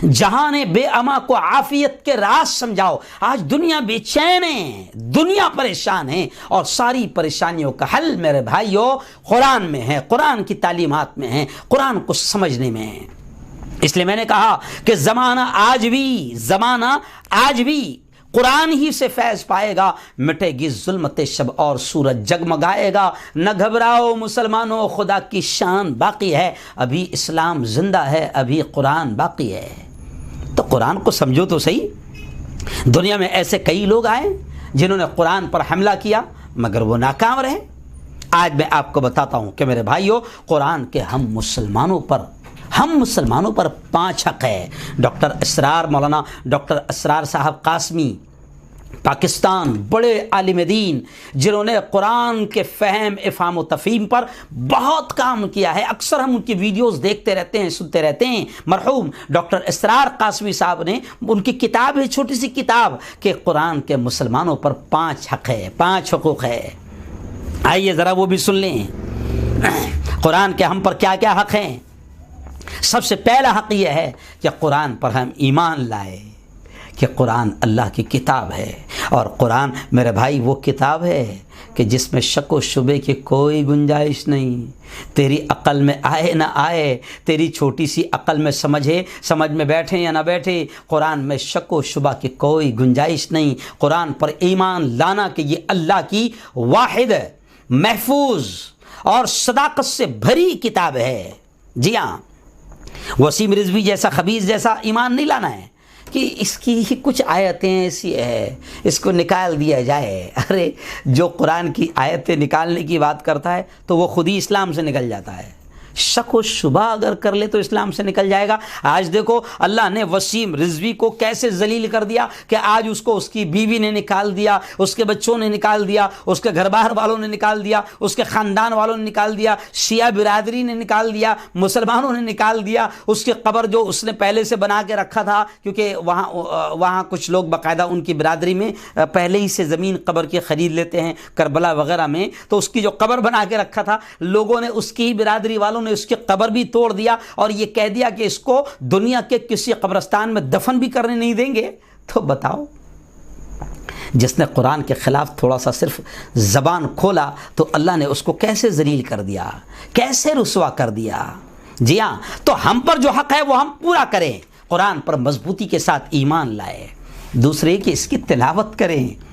جہاں بے اما کو عافیت کے راز سمجھاؤ۔ آج دنیا بے چین ہے، دنیا پریشان ہے، اور ساری پریشانیوں کا حل میرے بھائیوں قرآن میں ہے، قرآن کی تعلیمات میں ہے، قرآن کو سمجھنے میں ہے۔ اس لیے میں نے کہا کہ زمانہ آج بھی قرآن ہی سے فیض پائے گا، مٹے گی ظلمت شب اور سورج جگمگائے گا۔ نہ گھبراؤ مسلمانوں، خدا کی شان باقی ہے، ابھی اسلام زندہ ہے، ابھی قرآن باقی ہے۔ تو قرآن کو سمجھو تو صحیح۔ دنیا میں ایسے کئی لوگ آئے جنہوں نے قرآن پر حملہ کیا مگر وہ ناکام رہے۔ آج میں آپ کو بتاتا ہوں کہ میرے بھائیوں قرآن کے ہم مسلمانوں پر 5 حق ہے۔ مولانا ڈاکٹر اسرار صاحب قاسمی پاکستان، بڑے عالم دین جنہوں نے قرآن کے فہم افہام و تفہیم پر بہت کام کیا ہے، اکثر ہم ان کی ویڈیوز دیکھتے رہتے ہیں، سنتے رہتے ہیں۔ مرحوم ڈاکٹر اسرار قاسمی صاحب نے، ان کی کتاب ہے، چھوٹی سی کتاب، کہ قرآن کے مسلمانوں پر 5 حق ہے، 5 حقوق ہے۔ آئیے ذرا وہ بھی سن لیں، قرآن کے ہم پر کیا کیا حق ہیں۔ سب سے پہلا حق یہ ہے کہ قرآن پر ہم ایمان لائے کہ قرآن اللہ کی کتاب ہے، اور قرآن میرے بھائی وہ کتاب ہے کہ جس میں شک و شبے کی کوئی گنجائش نہیں۔ تیری عقل میں آئے نہ آئے، تیری چھوٹی سی عقل میں سمجھ میں بیٹھے یا نہ بیٹھے، قرآن میں شک و شبہ کی کوئی گنجائش نہیں۔ قرآن پر ایمان لانا کہ یہ اللہ کی واحد، محفوظ اور صداقت سے بھری کتاب ہے۔ جی ہاں، وسیم رضوی جیسا خبیث جیسا ایمان نہیں لانا ہے کہ اس کی کچھ آیتیں ایسی ہے اس کو نکال دیا جائے۔ ارے جو قرآن کی آیتیں نکالنے کی بات کرتا ہے تو وہ خود ہی اسلام سے نکل جاتا ہے۔ شک و شبہ اگر کر لے تو اسلام سے نکل جائے گا۔ آج دیکھو اللہ نے وسیم رضوی کو کیسے ذلیل کر دیا کہ آج اس کو اس کی بیوی نے نکال دیا، اس کے بچوں نے نکال دیا، اس کے گھر بار والوں نے نکال دیا، اس کے خاندان والوں نے نکال دیا، شیعہ برادری نے نکال دیا، مسلمانوں نے نکال دیا، اس کی قبر جو اس نے پہلے سے بنا کے رکھا تھا، کیونکہ وہاں کچھ لوگ باقاعدہ ان کی برادری میں پہلے ہی سے زمین قبر کی خرید لیتے ہیں کربلا وغیرہ میں، تو اس کی جو قبر بنا کے رکھا تھا لوگوں نے، اس کی برادری والوں نے اس کی قبر بھی توڑ دیا اور یہ کہہ دیا کہ اس کو دنیا کے کسی قبرستان میں دفن بھی کرنے نہیں دیں گے۔ تو بتاؤ، جس نے قرآن کے خلاف تھوڑا سا صرف زبان کھولا تو اللہ نے اس کو کیسے ذلیل کر دیا، کیسے رسوا کر دیا۔ جی ہاں، تو ہم پر جو حق ہے وہ ہم پورا کریں، قرآن پر مضبوطی کے ساتھ ایمان لائے، دوسرے کی اس کی تلاوت کریں۔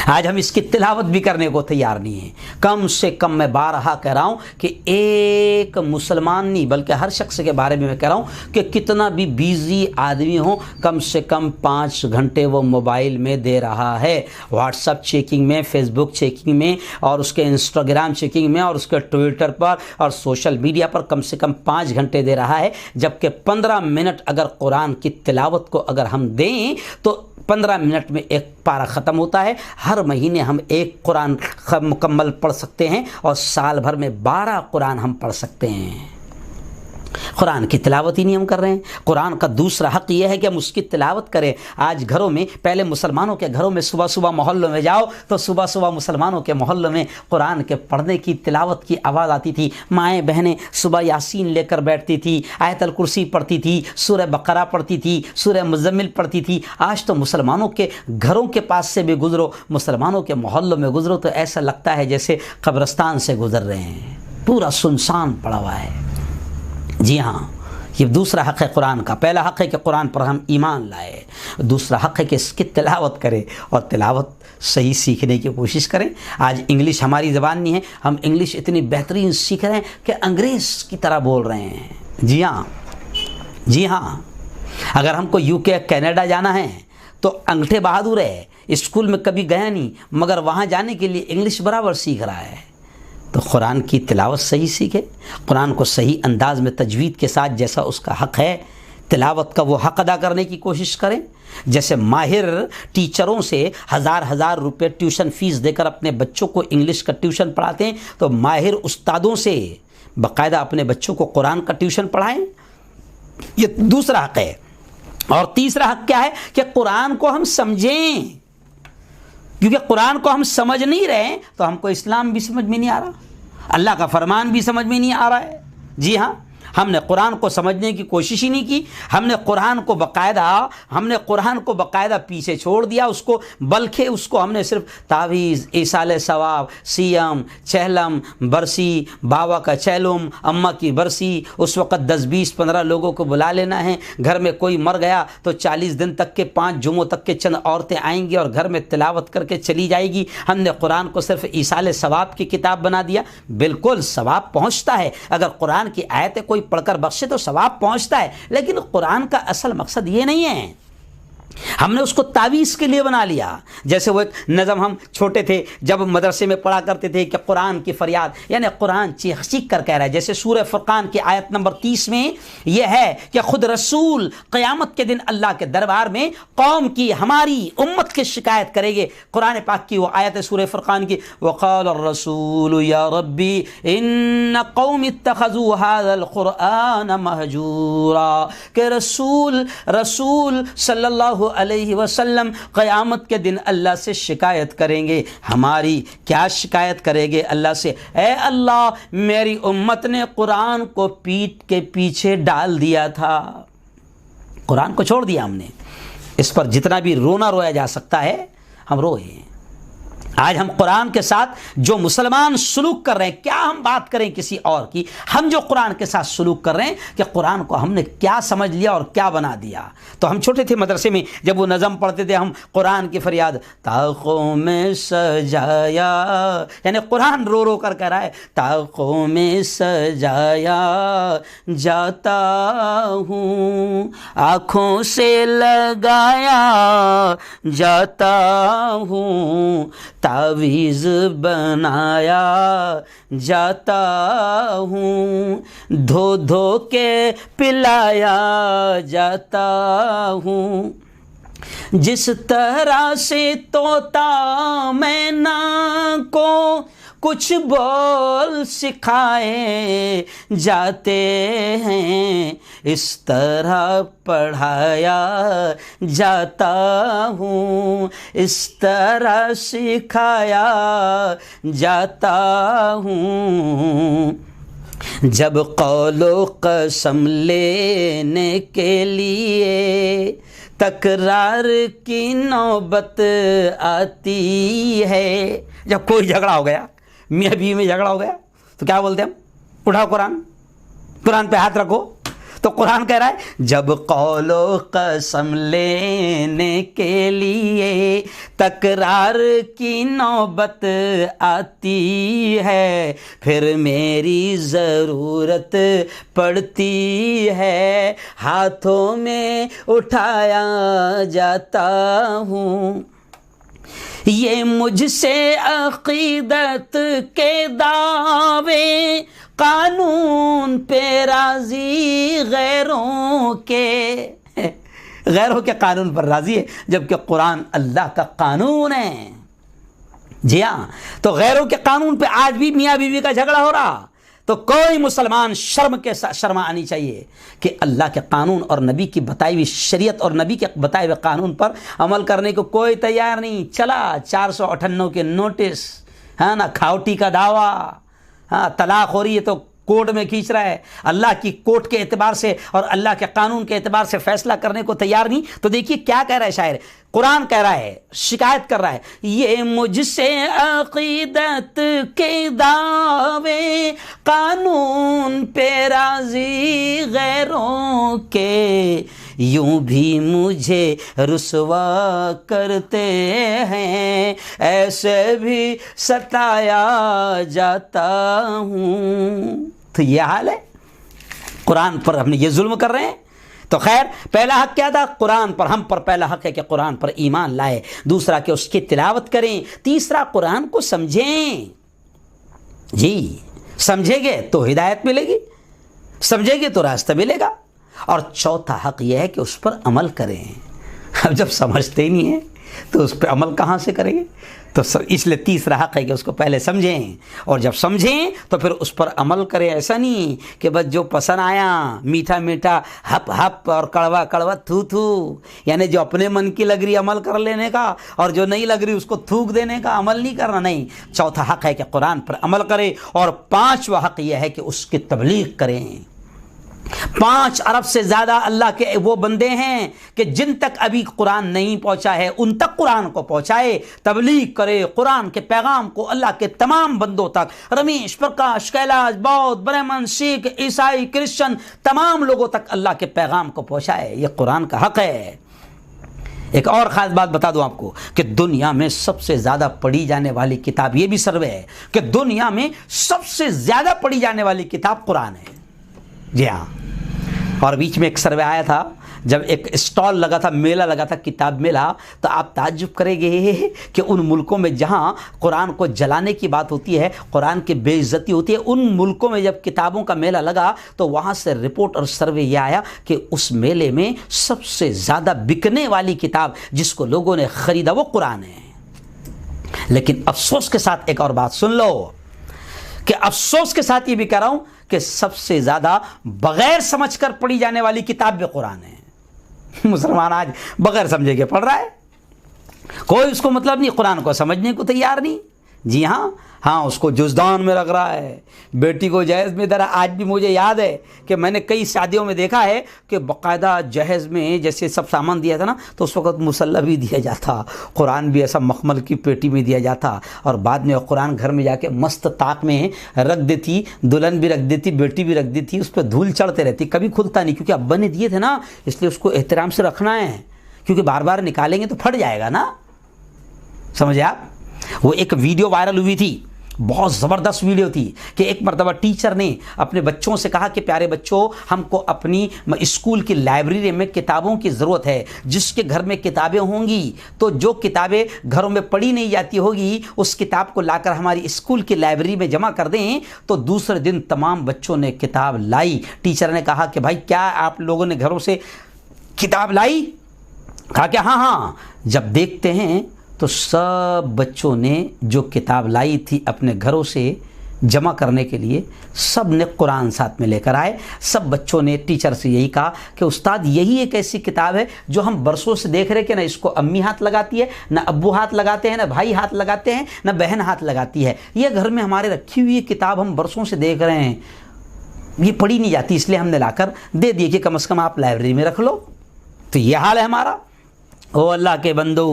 آج ہم اس کی تلاوت بھی کرنے کو تیار نہیں ہیں۔ کم سے کم میں بارہا کہہ رہا ہوں کہ ایک مسلمان نہیں بلکہ ہر شخص کے بارے میں کہہ رہا ہوں کہ کتنا بھی بیزی آدمی ہو، کم سے کم 5 گھنٹے وہ موبائل میں دے رہا ہے، واٹس ایپ چیکنگ میں، فیس بک چیکنگ میں، اور اس کے انسٹاگرام چیکنگ میں، اور اس کے ٹویٹر پر اور سوشل میڈیا پر کم سے کم 5 گھنٹے دے رہا ہے، جبکہ 15 منٹ اگر قرآن کی تلاوت کو اگر ہم دیں تو 15 منٹ میں ایک پارہ ختم ہوتا ہے. ہر مہینے ہم ایک قرآن مکمل پڑھ سکتے ہیں اور سال بھر میں 12 قرآن ہم پڑھ سکتے ہیں. قرآن کی تلاوت ہی نہیں ہم کر رہے ہیں. قرآن کا دوسرا حق یہ ہے کہ ہم اس کی تلاوت کریں. آج گھروں میں، پہلے مسلمانوں کے گھروں میں صبح صبح محلوں میں جاؤ تو صبح صبح مسلمانوں کے محلوں میں قرآن کے پڑھنے کی، تلاوت کی آواز آتی تھی. مائیں بہنیں صبح یاسین لے کر بیٹھتی تھی، آیت الکرسی پڑھتی تھی، سورہ بقرہ پڑھتی تھی، سورہ مزمل پڑھتی تھی. آج تو مسلمانوں کے گھروں کے پاس سے بھی گزرو، مسلمانوں کے محلوں میں گزرو تو ایسا لگتا ہے جیسے قبرستان سے گزر رہے ہیں. پورا سنسان پڑا ہوا ہے. جی ہاں، یہ دوسرا حق ہے قرآن کا. پہلا حق ہے کہ قرآن پر ہم ایمان لائے، دوسرا حق ہے کہ اس کی تلاوت کریں اور تلاوت صحیح سیکھنے کی کوشش کریں. آج انگلش ہماری زبان نہیں ہے، ہم انگلش اتنی بہترین سیکھ رہے ہیں کہ انگریز کی طرح بول رہے ہیں. جی ہاں، جی ہاں. اگر ہم کو UK کینیڈا جانا ہے تو انگٹھے بہادر ہے، اسکول میں کبھی گیا نہیں مگر وہاں جانے کے لیے انگلش برابر سیکھ رہا ہے. تو قرآن کی تلاوت صحیح سیکھے، قرآن کو صحیح انداز میں تجوید کے ساتھ جیسا اس کا حق ہے تلاوت کا وہ حق ادا کرنے کی کوشش کریں. جیسے ماہر ٹیچروں سے ہزار روپے ٹیوشن فیس دے کر اپنے بچوں کو انگلش کا ٹیوشن پڑھاتے ہیں تو ماہر استادوں سے باقاعدہ اپنے بچوں کو قرآن کا ٹیوشن پڑھائیں. یہ دوسرا حق ہے. اور تیسرا حق کیا ہے کہ قرآن کو ہم سمجھیں، کیونکہ قرآن کو ہم سمجھ نہیں رہے تو ہم کو اسلام بھی سمجھ میں نہیں آ رہا، اللہ کا فرمان بھی سمجھ میں نہیں آ رہا ہے. جی ہاں، ہم نے قرآن کو سمجھنے کی کوشش ہی نہیں کی. ہم نے قرآن کو باقاعدہ پیچھے چھوڑ دیا اس کو، بلکہ اس کو ہم نے صرف تعویذ، ایصال ثواب، سیم، چہلم، برسی، بابا کا چہلم، اماں کی برسی، اس وقت 10-20-15 لوگوں کو بلا لینا ہے. گھر میں کوئی مر گیا تو 40 دن تک کے 5 جمعوں تک کے چند عورتیں آئیں گی اور گھر میں تلاوت کر کے چلی جائے گی. ہم نے قرآن کو صرف ایصال ثواب کی کتاب بنا دیا. بالکل ثواب پہنچتا ہے، اگر قرآن کی آیتیں کوئی پڑھ کر بخشے تو ثواب پہنچتا ہے، لیکن قرآن کا اصل مقصد یہ نہیں ہے. ہم نے اس کو تعویذ کے لیے بنا لیا. جیسے وہ ایک نظم ہم چھوٹے تھے جب مدرسے میں پڑھا کرتے تھے کہ قرآن کی فریاد، یعنی قرآن چیخ چیخ کر کہہ رہا ہے. جیسے سورہ فرقان کی آیت نمبر 30 میں یہ ہے کہ خود رسول قیامت کے دن اللہ کے دربار میں قوم کی، ہماری امت کی شکایت کرے گے. قرآن پاک کی وہ آیت ہے سورہ فرقان کی، وقال الرسول یا ربی ان قوم اتخذوا هذا القرآن مہجورا، کہ رسول صلی اللہ علیہ وسلم قیامت کے دن اللہ سے شکایت کریں گے. ہماری کیا شکایت کریں گے اللہ سے؟ اے اللہ، میری امت نے قرآن کو پیٹ کے پیچھے ڈال دیا تھا، قرآن کو چھوڑ دیا ہم نے. اس پر جتنا بھی رونا رویا جا سکتا ہے ہم روئے. آج ہم قرآن کے ساتھ جو مسلمان سلوک کر رہے ہیں، کیا ہم بات کریں کسی اور کی، ہم جو قرآن کے ساتھ سلوک کر رہے ہیں کہ قرآن کو ہم نے کیا سمجھ لیا اور کیا بنا دیا. تو ہم چھوٹے تھے مدرسے میں جب وہ نظم پڑھتے تھے، ہم قرآن کی فریاد طاقوں میں سجایا، یعنی قرآن رو رو کر کہہ رہا ہے طاقوں میں سجایا جاتا ہوں، آنکھوں سے لگایا جاتا ہوں، تعویذ بنایا جاتا ہوں، دھو دھو کے پلایا جاتا ہوں. جس طرح سے طوطا مینا کو کچھ بول سکھائے جاتے ہیں، اس طرح پڑھایا جاتا ہوں، اس طرح سکھایا جاتا ہوں. جب قول و قسم لینے کے لیے تکرار کی نوبت آتی ہے، جب کوئی جھگڑا ہو گیا، میاں بیوی میں جھگڑا ہو گیا تو کیا بولتے ہیں ہم؟ اٹھاؤ قرآن پہ ہاتھ رکھو. تو قرآن کہہ رہا ہے جب قول و قسم لینے کے لیے تکرار کی نوبت آتی ہے، پھر میری ضرورت پڑتی ہے، ہاتھوں میں اٹھایا جاتا ہوں. یہ مجھ سے عقیدت کے دعوے قانون پہ راضی غیروں کے، غیروں کے قانون پر راضی ہے، جبکہ قرآن اللہ کا قانون ہے۔ جی ہاں، تو غیروں کے قانون پہ آج بھی میاں بیوی کا جھگڑا ہو رہا، تو کوئی مسلمان شرم آنی چاہیے کہ اللہ کے قانون اور نبی کی بتائی ہوئی شریعت اور نبی کے بتائے ہوئے قانون پر عمل کرنے کو کوئی تیار نہیں۔ چلا 498 کے نوٹس، ہاں نا، کھاوٹی کا دعویٰ، ہاں طلاق ہو رہی ہے تو کورٹ میں کھینچ رہا ہے، اللہ کی کورٹ کے اعتبار سے اور اللہ کے قانون کے اعتبار سے فیصلہ کرنے کو تیار نہیں۔ تو دیکھیے کیا کہہ رہا ہے شاعر، قرآن کہہ رہا ہے، شکایت کر رہا ہے، یہ مجھ سے عقیدت کے دعوے قانون پہ راضی غیروں کے، یوں بھی مجھے رسوا کرتے ہیں، ایسے بھی ستایا جاتا ہوں۔ تو یہ حال ہے، قرآن پر ہم نے یہ ظلم کر رہے ہیں۔ تو خیر، پہلا حق کیا تھا؟ قرآن پر، ہم پر پہلا حق ہے کہ قرآن پر ایمان لائے، دوسرا کہ اس کی تلاوت کریں، تیسرا قرآن کو سمجھیں۔ جی، سمجھیں گے تو ہدایت ملے گی، سمجھیں گے تو راستہ ملے گا، اور چوتھا حق یہ ہے کہ اس پر عمل کریں۔ اب جب سمجھتے ہی نہیں ہیں تو اس پہ عمل کہاں سے کریں گے؟ تو اس لیے تیسرا حق ہے کہ اس کو پہلے سمجھیں، اور جب سمجھیں تو پھر اس پر عمل کریں۔ ایسا نہیں کہ بس جو پسند آیا، میٹھا میٹھا ہپ ہپ اور کڑوا کڑوا تھو تھو، یعنی جو اپنے من کی لگ رہی عمل کر لینے کا، اور جو نہیں لگ رہی اس کو تھوک دینے کا، عمل نہیں کرنا۔ نہیں، چوتھا حق ہے کہ قرآن پر عمل کریں، اور پانچواں حق یہ ہے کہ اس کی تبلیغ کریں۔ 5 ارب سے زیادہ اللہ کے وہ بندے ہیں کہ جن تک ابھی قرآن نہیں پہنچا ہے ان تک قرآن کو پہنچائے، تبلیغ کرے، قرآن کے پیغام کو اللہ کے تمام بندوں تک، رمیش، پرکاش، کیلاش، بودھ، برہمن، سکھ، عیسائی، کرسچن، تمام لوگوں تک اللہ کے پیغام کو پہنچائے۔ یہ قرآن کا حق ہے۔ ایک اور خاص بات بتا دوں آپ کو کہ دنیا میں سب سے زیادہ پڑھی جانے والی کتاب، یہ بھی سروے ہے کہ دنیا میں سب سے زیادہ پڑھی جانے والی کتاب قرآن ہے۔ جی ہاں، اور بیچ میں ایک سروے آیا تھا، جب ایک اسٹال لگا تھا، میلہ لگا تھا، کتاب میلہ، تو آپ تعجب کریں گے کہ ان ملکوں میں جہاں قرآن کو جلانے کی بات ہوتی ہے، قرآن کی بے عزتی ہوتی ہے، ان ملکوں میں جب کتابوں کا میلہ لگا تو وہاں سے رپورٹ اور سروے یہ آیا کہ اس میلے میں سب سے زیادہ بکنے والی کتاب جس کو لوگوں نے خریدا وہ قرآن ہے۔ لیکن افسوس کے ساتھ ایک اور بات سن لو کہ افسوس کے ساتھ یہ بھی کہہ رہا ہوں کہ سب سے زیادہ بغیر سمجھ کر پڑھی جانے والی کتاب بھی قرآن ہے۔ مسلمان آج بغیر سمجھے کے پڑھ رہا ہے، کوئی اس کو مطلب نہیں، قرآن کو سمجھنے کو تیار نہیں۔ جی ہاں، اس کو جزدان میں رکھ رہا ہے، بیٹی کو جہیز میں درا۔ آج بھی مجھے یاد ہے کہ میں نے کئی شادیوں میں دیکھا ہے کہ باقاعدہ جہیز میں جیسے سب سامان دیا تھا نا، تو اس وقت مصلی بھی دیا جاتا، قرآن بھی ایسا مخمل کی پیٹی میں دیا جاتا، اور بعد میں قرآن گھر میں جا کے مست طاق میں رکھ دیتی، دلہن بھی رکھ دیتی، بیٹی بھی رکھ دیتی، اس پہ دھول چڑھتے رہتی، کبھی کھلتا نہیں، کیونکہ ابا نے دیے تھے نا، اس لیے اس کو احترام سے رکھنا ہے، کیونکہ بار بار نکالیں گے تو پھٹ جائے گا نا۔ سمجھے آپ؟ وہ ایک ویڈیو وائرل ہوئی تھی، بہت زبردست ویڈیو تھی کہ ایک مرتبہ ٹیچر نے اپنے بچوں سے کہا کہ پیارے بچوں، ہم کو اپنی اسکول کی لائبریری میں کتابوں کی ضرورت ہے، جس کے گھر میں کتابیں ہوں گی تو جو کتابیں گھروں میں پڑھی نہیں جاتی ہوگی اس کتاب کو لا کر ہماری اسکول کی لائبریری میں جمع کر دیں۔ تو دوسرے دن تمام بچوں نے کتاب لائی۔ ٹیچر نے کہا کہ بھائی کیا آپ لوگوں نے گھروں سے کتاب لائی؟ کہا کہ ہاں۔ جب دیکھتے ہیں تو سب بچوں نے جو کتاب لائی تھی اپنے گھروں سے جمع کرنے کے لیے، سب نے قرآن ساتھ میں لے کر آئے۔ سب بچوں نے ٹیچر سے یہی کہا کہ استاد یہی ایک ایسی کتاب ہے جو ہم برسوں سے دیکھ رہے کہ نہ اس کو امی ہاتھ لگاتی ہے، نہ ابو ہاتھ لگاتے ہیں، نہ بھائی ہاتھ لگاتے ہیں، نہ بہن ہاتھ لگاتی ہے، یہ گھر میں ہمارے رکھی ہوئی کتاب ہم برسوں سے دیکھ رہے ہیں، یہ پڑھی نہیں جاتی، اس لیے ہم نے لا کر دے دی کہ کم از کم آپ لائبریری میں رکھ لو۔ تو یہ حال ہے ہمارا۔ او اللہ کے بندو،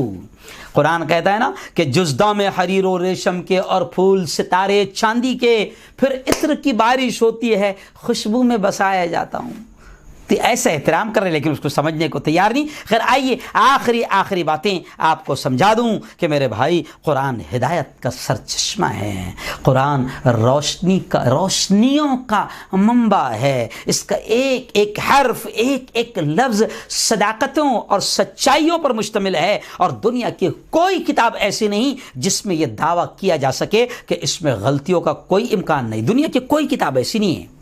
قرآن کہتا ہے نا کہ جزداں میں حریر و ریشم کے اور پھول ستارے چاندی کے، پھر عطر کی بارش ہوتی ہے، خوشبو میں بسایا جاتا ہوں۔ تو ایسا احترام کر رہے لیکن اس کو سمجھنے کو تیار نہیں۔ خیر آئیے آخری باتیں آپ کو سمجھا دوں کہ میرے بھائی، قرآن ہدایت کا سرچشمہ ہے، قرآن روشنیوں کا منبع ہے، اس کا ایک ایک حرف، ایک ایک لفظ صداقتوں اور سچائیوں پر مشتمل ہے، اور دنیا کی کوئی کتاب ایسی نہیں جس میں یہ دعویٰ کیا جا سکے کہ اس میں غلطیوں کا کوئی امکان نہیں۔ دنیا کی کوئی کتاب ایسی نہیں ہے۔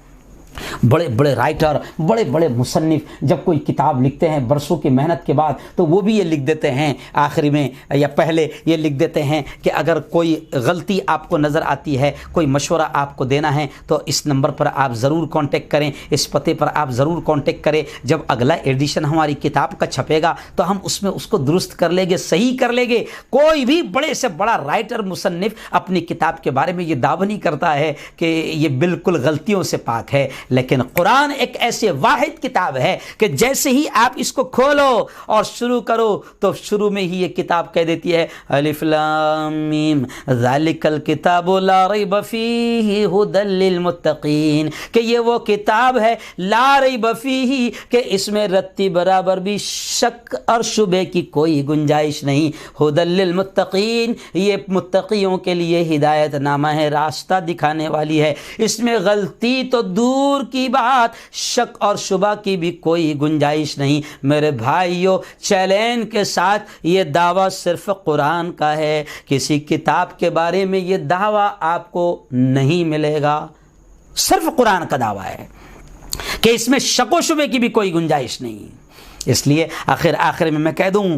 بڑے بڑے رائٹر، بڑے بڑے مصنف جب کوئی کتاب لکھتے ہیں برسوں کی محنت کے بعد، تو وہ بھی یہ لکھ دیتے ہیں آخری میں یا پہلے یہ لکھ دیتے ہیں کہ اگر کوئی غلطی آپ کو نظر آتی ہے، کوئی مشورہ آپ کو دینا ہے تو اس نمبر پر آپ ضرور کانٹیکٹ کریں، اس پتے پر آپ ضرور کانٹیکٹ کریں۔ جب اگلا ایڈیشن ہماری کتاب کا چھپے گا تو ہم اس میں اس کو درست کر لیں گے، صحیح کر لیں گے۔ کوئی بھی بڑے سے بڑا رائٹر مصنف اپنی کتاب کے بارے میں یہ دعویٰ نہیں کرتا ہے کہ یہ بالکل غلطیوں سے پاک ہے، لیکن قرآن ایک ایسے واحد کتاب ہے کہ جیسے ہی آپ اس کو کھولو اور شروع کرو تو شروع میں ہی یہ کتاب کہہ دیتی ہے الف لام میم ذالک الکتاب لا ریب فیہ ھدی للمتقین، کہ یہ وہ کتاب ہے لا ریب فیہ کہ اس میں رتی برابر بھی شک اور شبے کی کوئی گنجائش نہیں، ھدی للمتقین یہ متقیوں کے لیے ہدایت نامہ ہے، راستہ دکھانے والی ہے، اس میں غلطی تو دور کی بات، شک اور شبہ کی بھی کوئی گنجائش نہیں۔ میرے بھائیو، چیلنج کے ساتھ یہ دعویٰ صرف قرآن کا ہے، کسی کتاب کے بارے میں یہ دعویٰ آپ کو نہیں ملے گا، صرف قرآن کا دعویٰ ہے کہ اس میں شک و شبے کی بھی کوئی گنجائش نہیں۔ اس لیے آخر میں کہہ دوں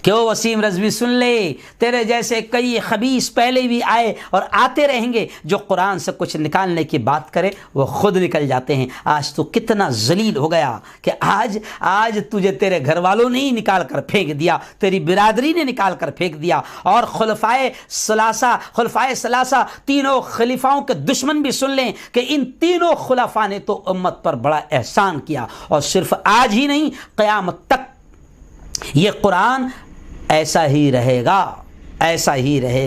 کہ او وسیم رضوی سن لے، تیرے جیسے کئی خبیث پہلے بھی آئے اور آتے رہیں گے، جو قرآن سے کچھ نکالنے کی بات کرے وہ خود نکل جاتے ہیں۔ آج تو کتنا ذلیل ہو گیا کہ آج تجھے تیرے گھر والوں نے ہی نکال کر پھینک دیا، تیری برادری نے نکال کر پھینک دیا، اور خلفائے ثلاثہ تینوں خلیفاؤں کے دشمن بھی سن لیں کہ ان تینوں خلفاء نے تو امت پر بڑا احسان کیا، اور صرف آج ہی نہیں قیامت تک یہ قرآن ایسا ہی رہے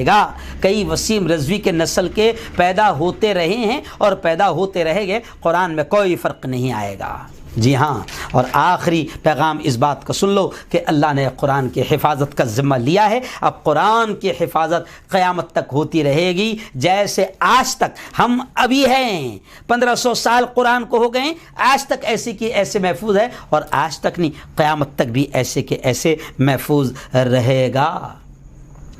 گا۔ کئی وسیم رضوی کے نسل کے پیدا ہوتے رہے ہیں اور پیدا ہوتے رہیں گے، قرآن میں کوئی فرق نہیں آئے گا۔ جی ہاں، اور آخری پیغام اس بات کا سن لو کہ اللہ نے قرآن کی حفاظت کا ذمہ لیا ہے، اب قرآن کی حفاظت قیامت تک ہوتی رہے گی، جیسے آج تک ہم ابھی ہیں، 1500 سال قرآن کو ہو گئے، آج تک ایسے کی ایسے محفوظ ہے، اور آج تک نہیں قیامت تک بھی ایسے کے ایسے محفوظ رہے گا۔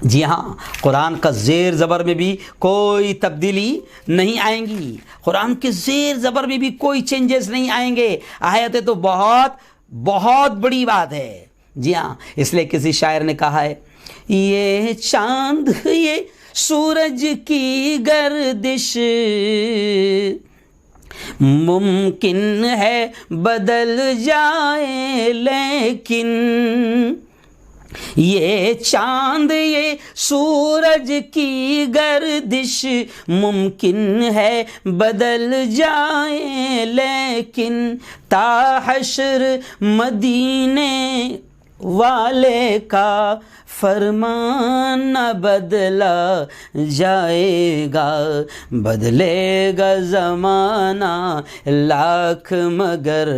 جی ہاں، قرآن کا زیر زبر میں بھی کوئی تبدیلی نہیں آئیں گی، قرآن کے زیر زبر میں بھی کوئی چینجز نہیں آئیں گے۔ آیتیں تو بہت بڑی بات ہے۔ جی ہاں، اس لیے کسی شاعر نے کہا ہے یہ چاند یہ سورج کی گردش ممکن ہے بدل جائے، لیکن یہ چاند یہ سورج کی گردش ممکن ہے بدل جائے، لیکن تا حشر مدینے والے کا فرمان نہ بدلا جائے گا، بدلے گا زمانہ لاکھ مگر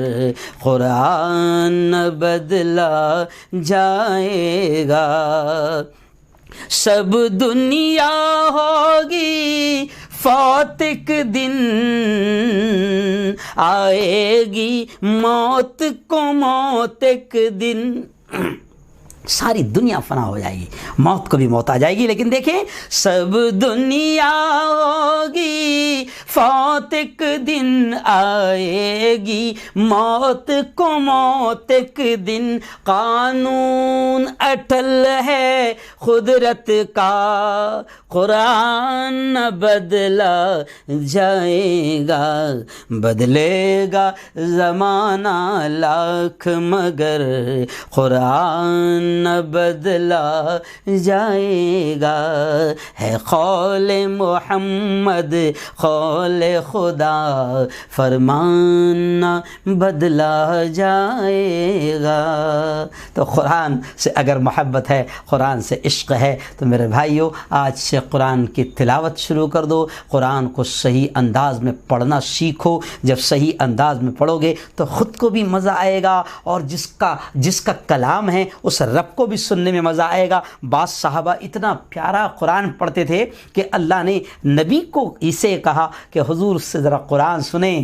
قرآن نہ بدلا جائے گا۔ سب دنیا ہوگی فوت ایک دن، آئے گی موت کو موت ایک دن، ساری دنیا فنا ہو جائے گی، موت کو بھی موت آ جائے گی، لیکن دیکھیں سب دنیا ہوگی فوت ایک دن، آئے گی موت کو موت ایک دن، قانون اٹل ہے قدرت کا، قرآن نہ بدلا جائے گا، بدلے گا زمانہ لاکھ مگر قرآن نہ بدلا جائے گا، ہے قول محمد قول خدا، فرمان نہ بدلا جائے گا۔ تو قرآن سے اگر محبت ہے، قرآن سے عشق ہے، تو میرے بھائیو آج سے قرآن کی تلاوت شروع کر دو، قرآن کو صحیح انداز میں پڑھنا سیکھو۔ جب صحیح انداز میں پڑھو گے تو خود کو بھی مزہ آئے گا، اور جس کا کلام ہے اس رب کو بھی سننے میں مزہ آئے گا۔ بعض صحابہ اتنا پیارا قرآن پڑھتے تھے کہ اللہ نے نبی کو اسے کہا کہ حضور سے ذرا قرآن سنیں،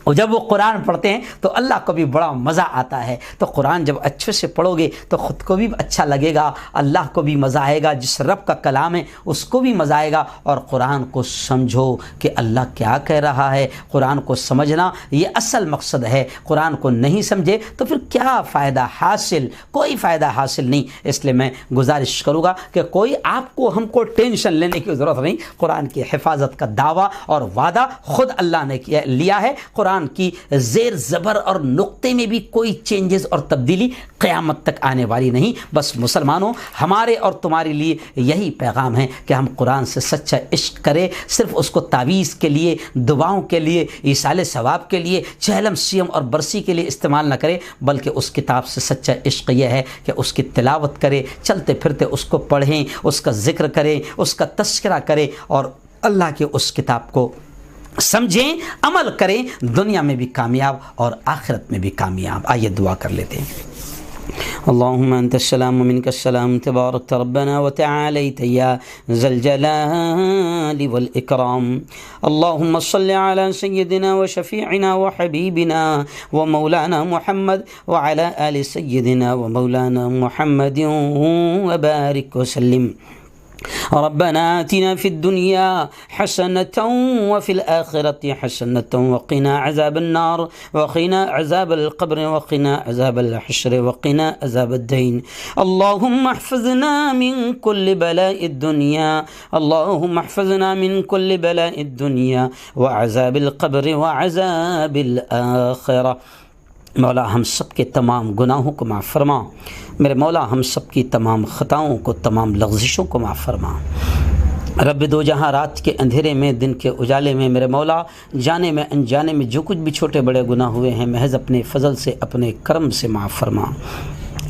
اور جب وہ قرآن پڑھتے ہیں تو اللہ کو بھی بڑا مزہ آتا ہے۔ تو قرآن جب اچھے سے پڑھو گے تو خود کو بھی اچھا لگے گا، اللہ کو بھی مزہ آئے گا، جس رب کا کلام ہے اس کو بھی مزہ آئے گا۔ اور قرآن کو سمجھو کہ اللہ کیا کہہ رہا ہے، قرآن کو سمجھنا یہ اصل مقصد ہے۔ قرآن کو نہیں سمجھے تو پھر کیا فائدہ حاصل؟ کوئی فائدہ حاصل نہیں۔ اس لیے میں گزارش کروں گا کہ کوئی آپ کو ہم کو ٹینشن لینے کی ضرورت نہیں۔ قرآن کی حفاظت کا دعویٰ اور وعدہ خود اللہ نے لیا ہے۔ قرآن کی زیر زبر اور نقطے میں بھی کوئی چینجز اور تبدیلی قیامت تک آنے والی نہیں۔ بس مسلمانوں، ہمارے اور تمہارے لیے یہی پیغام ہے کہ ہم قرآن سے سچا عشق کریں، صرف اس کو تعویذ کے لیے، دعاؤں کے لیے، ایصال ثواب کے لیے، چہلم سیم اور برسی کے لیے استعمال نہ کریں، بلکہ اس کتاب سے سچا عشق یہ ہے کہ اس کی تلاوت کریں، چلتے پھرتے اس کو پڑھیں، اس کا ذکر کریں، اس کا تذکرہ کریں اور اللہ کے اس کتاب کو سمجھیں، عمل کریں، دنیا میں بھی کامیاب اور آخرت میں بھی کامیاب۔ آئیے دعا کر لیتے ہیں۔ اللهم أنت السلام ومنك السلام، تباركت ربنا وتعاليت يا ذا الجلال والإكرام. اللهم صل على سيدنا وشفيعنا وحبيبنا ومولانا محمد وعلى آل سيدنا ومولانا محمد وبارك وسلم. ربنا آتنا في الدنيا حسنة وفي الآخرة حسنة وقنا عذاب النار وقنا عذاب القبر وقنا عذاب الحشر وقنا عذاب الدين. اللهم احفظنا من كل بلاء الدنيا، اللهم احفظنا من كل بلاء الدنيا وعذاب القبر وعذاب الآخرة. مولا ہم سب کے تمام گناہوں کو معاف فرما، میرے مولا ہم سب کی تمام خطاؤں کو، تمام لغزشوں کو معاف فرما۔ رب دو جہاں، رات کے اندھیرے میں، دن کے اجالے میں، میرے مولا جانے میں انجانے میں جو کچھ بھی چھوٹے بڑے گناہ ہوئے ہیں، محض اپنے فضل سے، اپنے کرم سے معاف فرما۔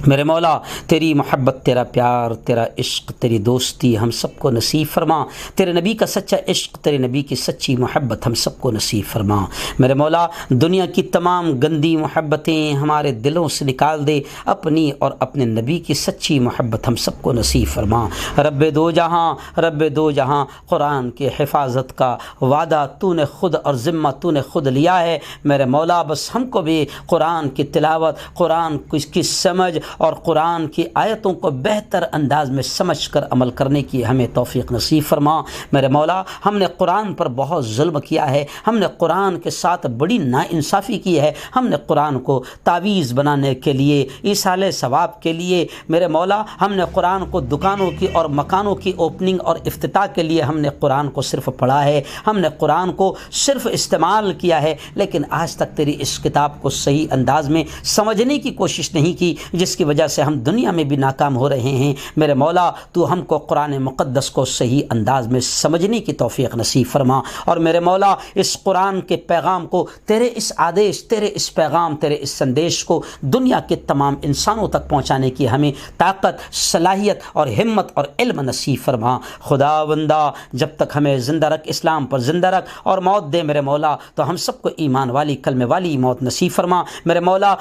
میرے مولا تیری محبت، تیرا پیار، تیرا عشق، تیری دوستی ہم سب کو نصیب فرما۔ تیرے نبی کا سچا عشق، تیرے نبی کی سچی محبت ہم سب کو نصیب فرما۔ میرے مولا دنیا کی تمام گندی محبتیں ہمارے دلوں سے نکال دے، اپنی اور اپنے نبی کی سچی محبت ہم سب کو نصیب فرما۔ رب دو جہاں، رب دو جہاں، قرآن کی حفاظت کا وعدہ تو نے خود اور ذمہ تو نے خود لیا ہے۔ میرے مولا بس ہم کو بھی قرآن کی تلاوت، قرآن کی سمجھ اور قرآن کی آیتوں کو بہتر انداز میں سمجھ کر عمل کرنے کی ہمیں توفیق نصیب فرما۔ میرے مولا ہم نے قرآن پر بہت ظلم کیا ہے، ہم نے قرآن کے ساتھ بڑی ناانصافی کی ہے، ہم نے قرآن کو تعویذ بنانے کے لیے، ایصال ثواب کے لیے، میرے مولا ہم نے قرآن کو دکانوں کی اور مکانوں کی اوپننگ اور افتتاح کے لیے ہم نے قرآن کو صرف پڑھا ہے، ہم نے قرآن کو صرف استعمال کیا ہے، لیکن آج تک تیری اس کتاب کو صحیح انداز میں سمجھنے کی کوشش نہیں کی، جس کی وجہ سے ہم دنیا میں بھی ناکام ہو رہے ہیں۔ میرے مولا تو ہم کو قرآن مقدس کو صحیح انداز میں سمجھنے کی توفیق نصیب فرما، اور میرے مولا اس قرآن کے پیغام کو، تیرے اس آدیش، تیرے اس پیغام، تیرے اس سندیش کو دنیا کے تمام انسانوں تک پہنچانے کی ہمیں طاقت، صلاحیت اور ہمت اور علم نصیب فرما۔ خدا بندہ جب تک ہمیں زندہ رکھ، اسلام پر زندہ رکھ، اور موت دے میرے مولا تو ہم سب کو ایمان والی، کلمے والی موت نصیب فرما۔ میرے مولا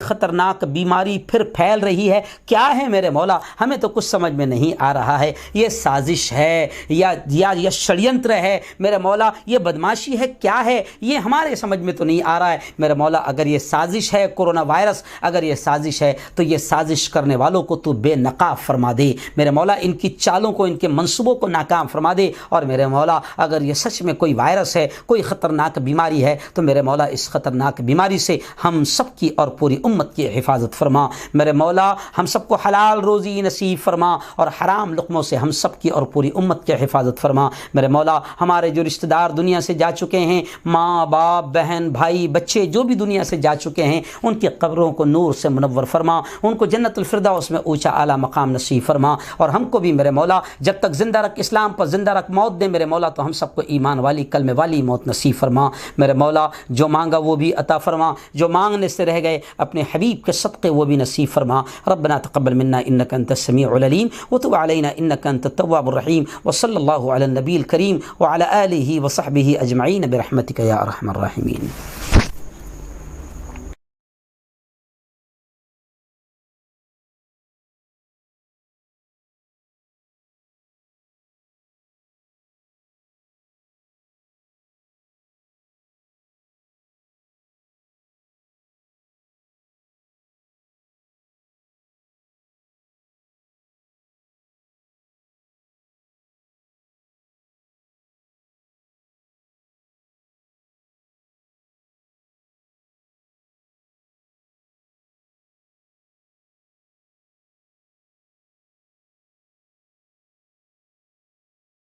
خطرناک بیماری پھر پھیل رہی ہے، کیا ہے میرے مولا؟ ہمیں تو کچھ سمجھ میں نہیں آ رہا ہے، یہ سازش ہے یا شڑینتر ہے میرے مولا، یہ بدماشی ہے، کیا ہے یہ ہمارے سمجھ میں تو نہیں آ رہا ہے میرے مولا۔ اگر یہ سازش ہے کورونا وائرس، اگر یہ سازش ہے تو یہ سازش کرنے والوں کو تو بے نقاب فرما دے میرے مولا، ان کی چالوں کو، ان کے منصوبوں کو ناکام فرما دے۔ اور میرے مولا اگر یہ سچ میں کوئی وائرس ہے، کوئی خطرناک بیماری ہے، تو میرے مولا اس خطرناک بیماری سے ہم سب کی اور پوری امت کی حفاظت فرما۔ میرے مولا ہم سب کو حلال روزی نصیب فرما، اور حرام لقموں سے ہم سب کی اور پوری امت کی حفاظت فرما۔ میرے مولا ہمارے جو رشتہ دار دنیا سے جا چکے ہیں، ماں باپ بہن بھائی بچے جو بھی دنیا سے جا چکے ہیں، ان کی قبروں کو نور سے منور فرما، ان کو جنت الفردوس میں اونچا اعلیٰ مقام نصیب فرما، اور ہم کو بھی میرے مولا جب تک زندہ رکھ، اسلام پر زندہ رکھ، موت دے میرے مولا تو ہم سب کو ایمان والی، کلمے والی موت نصیب فرما۔ میرے مولا جو مانگا وہ بھی عطا فرما، جو مانگنے سے رہ گئے اپنے حبیب کے صدقے وہ بھی نصیب فرما۔ ربنا تقبل منا انك انت السميع العليم وتب علينا انك انت التواب الرحيم، وصلى الله على النبي الكريم وعلى آله وصحبه اجمعين برحمتك يا ارحم الراحمين۔